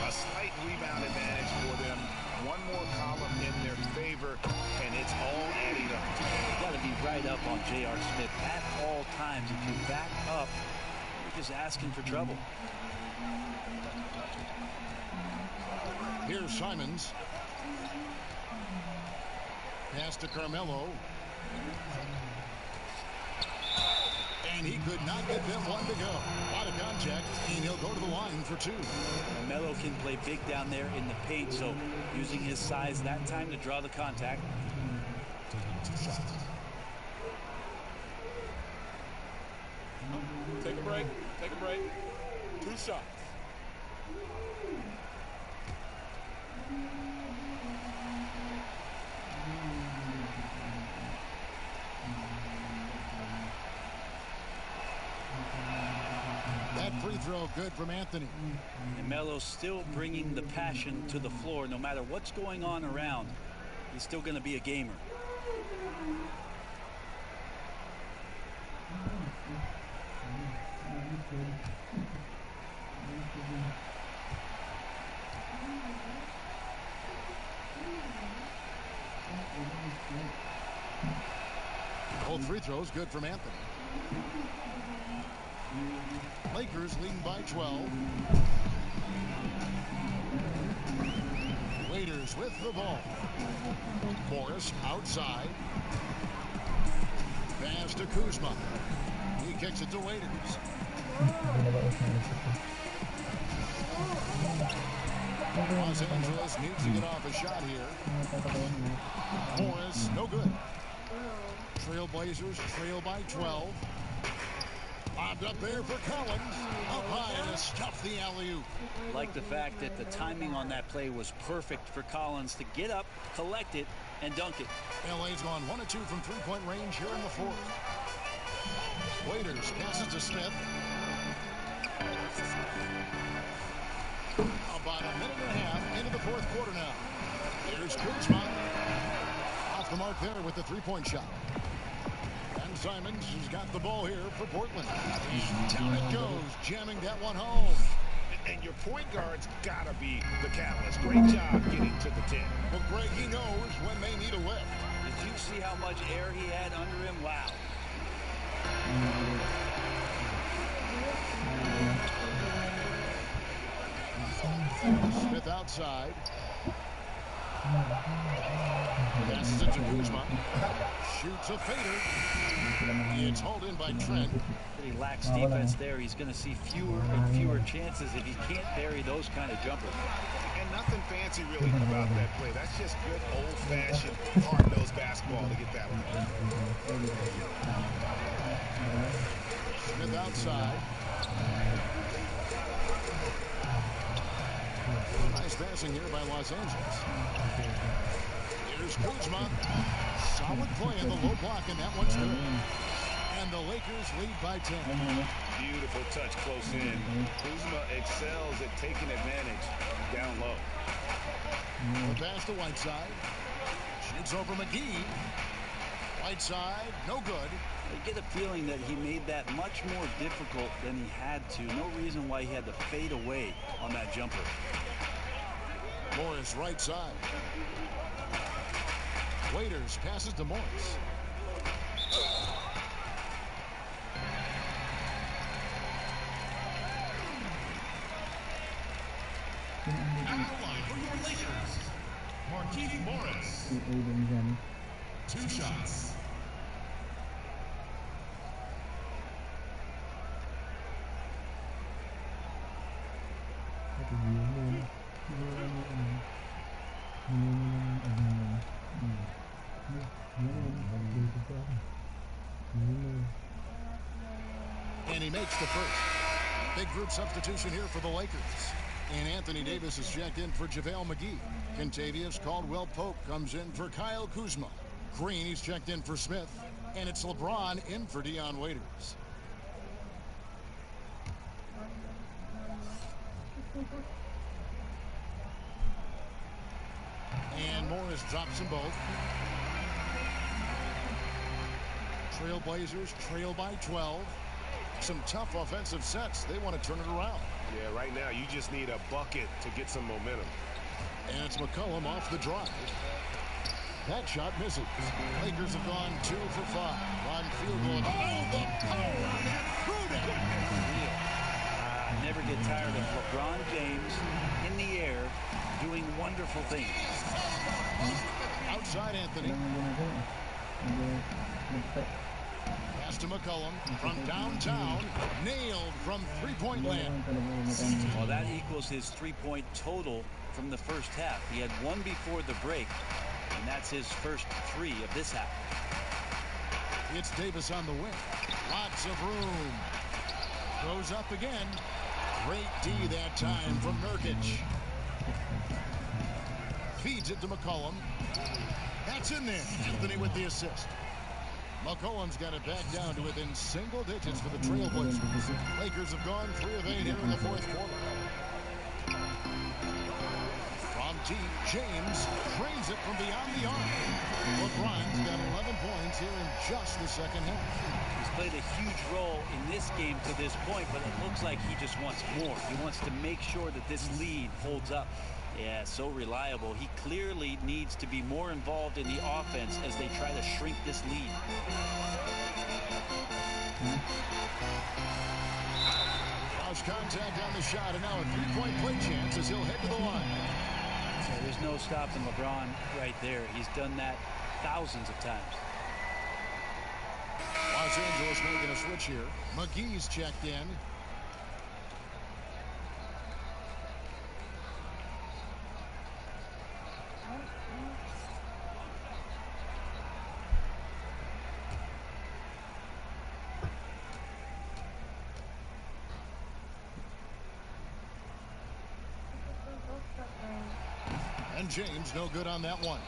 A slight rebound advantage for them. One more column in their favor, and it's all adding up. You've got to be right up on J.R. Smith at all times. If you back up, you're just asking for trouble. Here's Simons. Pass to Carmelo. And he could not get them one to go. A lot of contact, and he'll go to the line for 2. Carmelo can play big down there in the paint, so using his size that time to draw the contact. Take a break. Take a break. 2 shots. That free throw good from Anthony. And Melo's still bringing the passion to the floor. No matter what's going on around, he's still going to be a gamer. Both free throws good from Anthony. Lakers leading by 12. Waiters with the ball. Morris outside. Pass to Kuzma. He kicks it to Waiters. Los Angeles needs to get off a shot here. Morris, no good. Trailblazers trail by 12. Lobbed up there for Collins. Up high to stuff the alley-oop. Like the fact that the timing on that play was perfect for Collins to get up, collect it, and dunk it. LA's gone 1 of 2 from 3-point range here in the 4th. Waiters passes to Smith. About a minute and a half into the 4th quarter now. Here's Kuzma. Off the mark there with the 3-point shot. And Simons has got the ball here for Portland. And down it goes, jamming that one home. And your point guard's got to be the catalyst. Great job getting to the 10. Well, Greg, he knows when they need a lift. Did you see how much air he had under him? Wow. Smith outside. Passes it to Kuzma. Shoots a fader. It's hauled in by Trent. He lacks defense there. He's going to see fewer and fewer chances if he can't bury those kind of jumpers. And nothing fancy really about that play. That's just good old-fashioned hard-nosed basketball to get that one. Smith outside. Nice passing here by Los Angeles. Here's Kuzma. Solid play in the low block, and that one's good. And the Lakers lead by 10. Beautiful touch close in. Kuzma excels at taking advantage down low. The pass to Whiteside. Shoots over McGee. Whiteside, no good. I get a feeling that he made that much more difficult than he had to. No reason why he had to fade away on that jumper. Morris right side. Waiters passes to Morris. Out of the line for your Lakers, Markieff Morris. 2 shots. And he makes the first. Big group substitution here for the Lakers. And Anthony Davis is checked in for JaVale McGee. Kentavious Caldwell-Pope comes in for Kyle Kuzma. Green, he's checked in for Smith. And it's LeBron in for Dion Waiters. And Morris drops them both. Trailblazers trail by 12. Some tough offensive sets. They want to turn it around. Yeah, right now you just need a bucket to get some momentum. And it's McCollum off the drive. That shot misses. Lakers have gone 2 for 5 on field goal. Oh, the power through that. Never get tired of LeBron James in the air doing wonderful things. Outside Anthony. Pass to McCollum from downtown. Nailed from three-point land. Well, that equals his three-point total from the first half. He had one before the break, and that's his first 3 of this half. It's Davis on the wing. Lots of room. Goes up again. Great D that time from Nurkic. Feeds it to McCollum. That's in there. Anthony with the assist. McCollum's got it back down to within single digits for the Trailblazers. Lakers have gone 3 of 8 here in the fourth quarter. From deep, James drains it from beyond the arc. LeBron's got 11 points here in just the second half. He's played a huge role in this game to this point, but it looks like he just wants more. He wants to make sure that this lead holds up. Yeah, so reliable. He clearly needs to be more involved in the offense as they try to shrink this lead. House contact on the shot, and now a three-point play chance as he'll head to the line. So there's no stopping LeBron right there. He's done that thousands of times. Los Angeles making a switch here. McGee's checked in. And James no good on that one.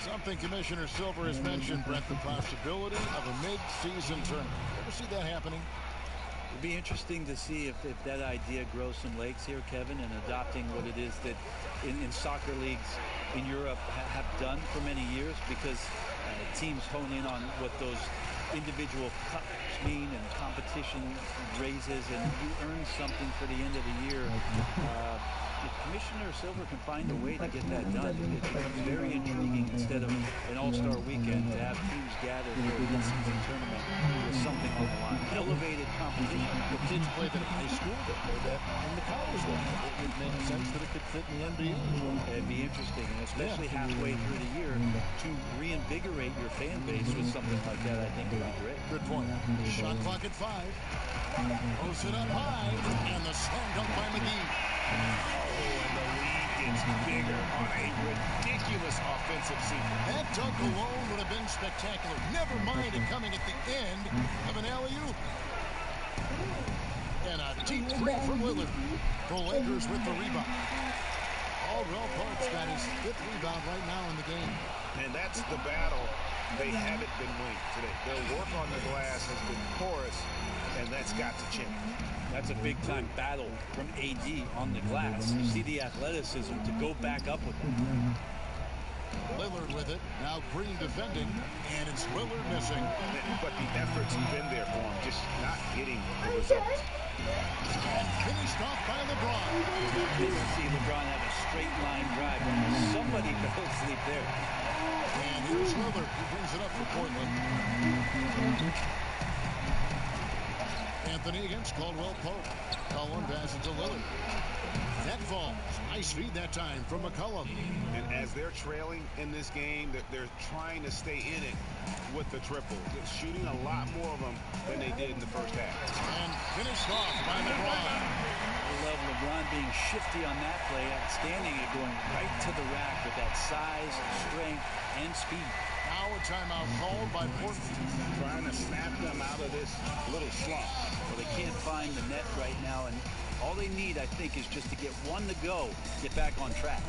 Something Commissioner Silver has mentioned, Brett, the possibility of a mid-season tournament. Ever see that happening? It'd be interesting to see if that idea grows some legs here, Kevin, and adopting what it is that in soccer leagues in Europe have done for many years, because teams hone in on what those individual cups mean and competition raises, and you earn something for the end of the year. If Commissioner Silver can find a way to get that done, it becomes very intriguing instead of an all-star weekend to have teams gather for a mid-season tournament with something on the line. Elevated competition. The kids played that in high school, they played that in the college level. It would make sense that it could fit in the NBA as well. It'd be interesting, and especially halfway through the year, to reinvigorate your fan base with something like that, I think would be great. Good point. Shot clock at 5. Throws it up high, and the slam dunk by McGee. Oh, and the lead gets bigger on a ridiculous offensive sequence. That dunk alone would have been spectacular. Never mind it coming at the end of an alley-oop. And a deep three from Lillard. The Lakers with the rebound. Caldwell Pope's got his 5th rebound right now in the game. And that's the battle they haven't been winning today. Their work on the glass has been porous, and that's got to change. That's a big-time battle from AD on the glass. You see the athleticism to go back up with it. Lillard with it. Now Green defending, and it's Lillard missing. But the effort's been there for him, just not getting the results. And finished off by LeBron. Good to see LeBron have a straight line drive. Somebody fell asleep there. And here's Lillard, who brings it up for Portland. Anthony against Caldwell Pope. Cullen passes to Lillard. That falls. Nice feed that time from McCollum. And as they're trailing in this game, they're trying to stay in it with the triple. They're shooting a lot more of them than they did in the first half. And finished off by LeBron. I love LeBron being shifty on that play, outstanding at going right to the rack with that size, strength, and speed. Now a timeout called by Portland. Trying to snap them out of this little slump. Well, they can't find the net right now, and all they need, I think, is just to get one to go, get back on track.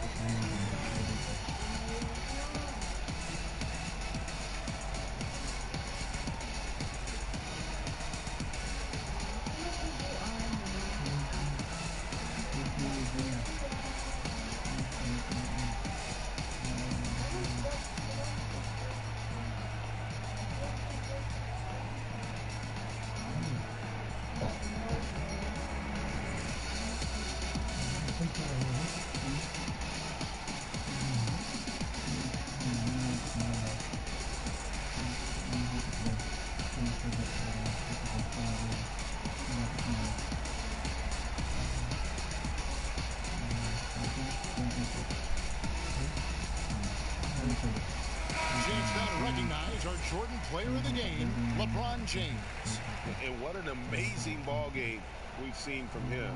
Jordan player of the game, LeBron James. And what an amazing ball game we've seen from him.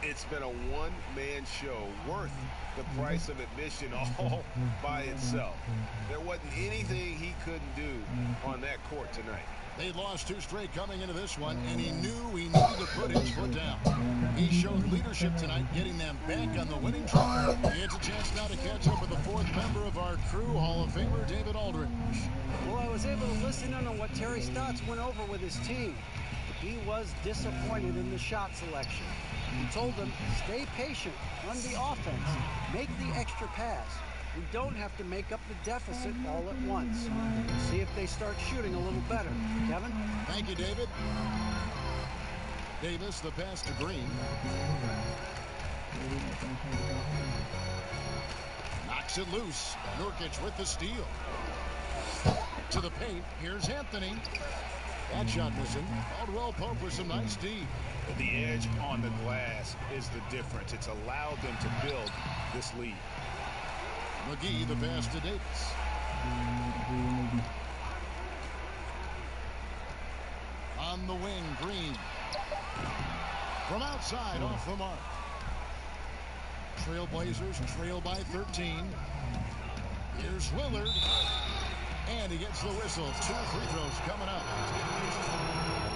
It's been a one-man show worth the price of admission all by itself. There wasn't anything he couldn't do on that court tonight. They lost 2 straight coming into this one, and he knew he needed to put his foot down. He showed leadership tonight, getting them back on the winning track. It's a chance now to catch up with the 4th member of our crew, Hall of Famer David Aldridge. Well, I was able to listen in on what Terry Stotts went over with his team. He was disappointed in the shot selection. He told them, stay patient, run the offense, make the extra pass. We don't have to make up the deficit all at once. See if they start shooting a little better. Kevin? Thank you, David. Davis, the pass to Green. Knocks it loose. Nurkic with the steal. To the paint. Here's Anthony. That shot missing. Caldwell Pope with some nice D. The edge on the glass is the difference. It's allowed them to build this lead. McGee, the pass to Davis. On the wing, Green. From outside, off the mark. Trailblazers trail by 13. Here's Lillard. And he gets the whistle. 2 free throws coming up.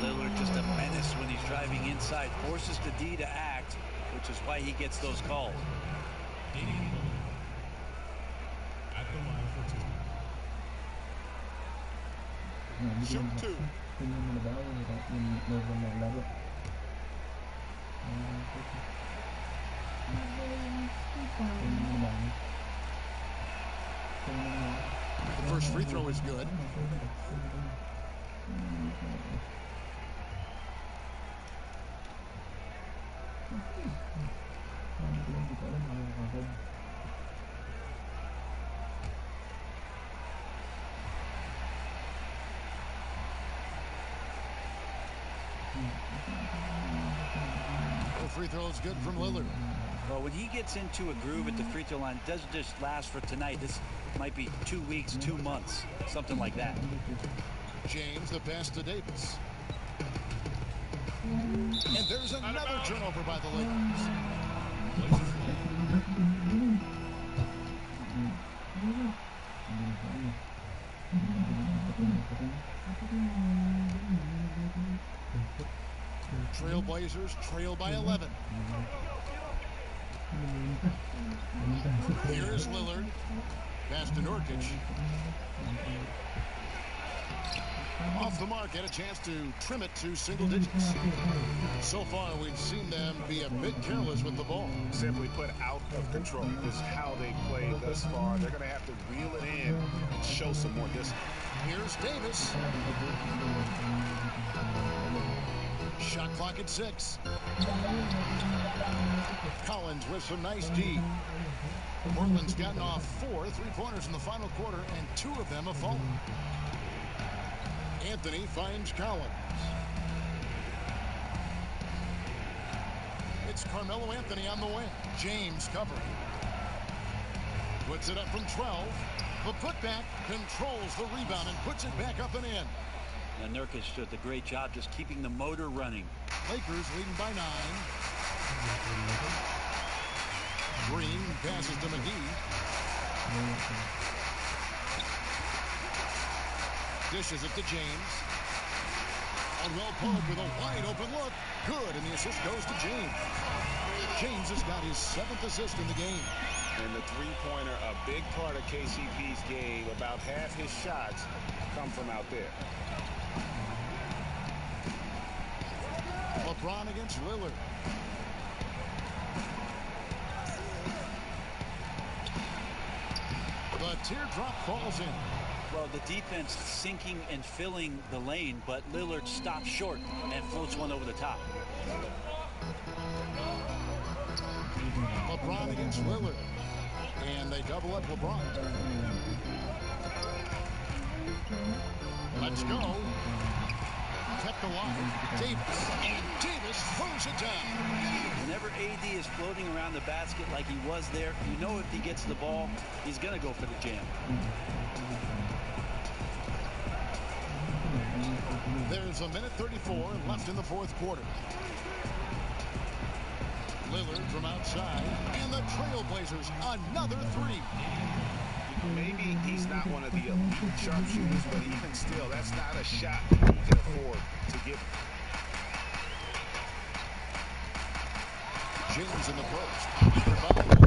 Lillard just a menace when he's driving inside. Forces the D to act, which is why he gets those calls. Shoot 2. The first free throw is good. The free throw is good from Lillard. Well, when he gets into a groove at the free throw line, it doesn't just last for tonight. This might be 2 weeks, 2 months, something like that. James, the pass to Davis. And there's another turnover by the Lakers. Trailblazers trail by 11. Here's Lillard. Pass to Nurkic. Off the mark, had a chance to trim it to single digits. So far, we've seen them be a bit careless with the ball. Simply put, out of control is how they played thus far. They're going to have to reel it in and show some more discipline. Here's Davis. Shot clock at 6. Collins with some nice D. Portland's gotten off 4 3-pointers in the final quarter, and 2 of them have fallen. Anthony finds Collins. It's Carmelo Anthony on the wing. James covering. Puts it up from 12. The putback controls the rebound and puts it back up and in. And Nurkic did a great job just keeping the motor running. Lakers leading by 9. Green passes to McGee. Dishes it to James. Well pulled with a wide open look. Good, and the assist goes to James. James has got his 7th assist in the game. And the three-pointer, a big part of KCP's game. About half his shots come from out there. LeBron against Lillard. The teardrop falls in. Well, the defense sinking and filling the lane, but Lillard stops short and floats one over the top. LeBron against Lillard. And they double up LeBron. Let's go. Kept alive. Davis. And Davis throws it down. Whenever AD is floating around the basket like he was there, you know if he gets the ball, he's going to go for the jam. There's a minute 34 left in the 4th quarter. Lillard from outside, and the Trailblazers another 3. Maybe he's not one of the elite sharpshooters, but even still, that's not a shot that he can afford to give. James in the post.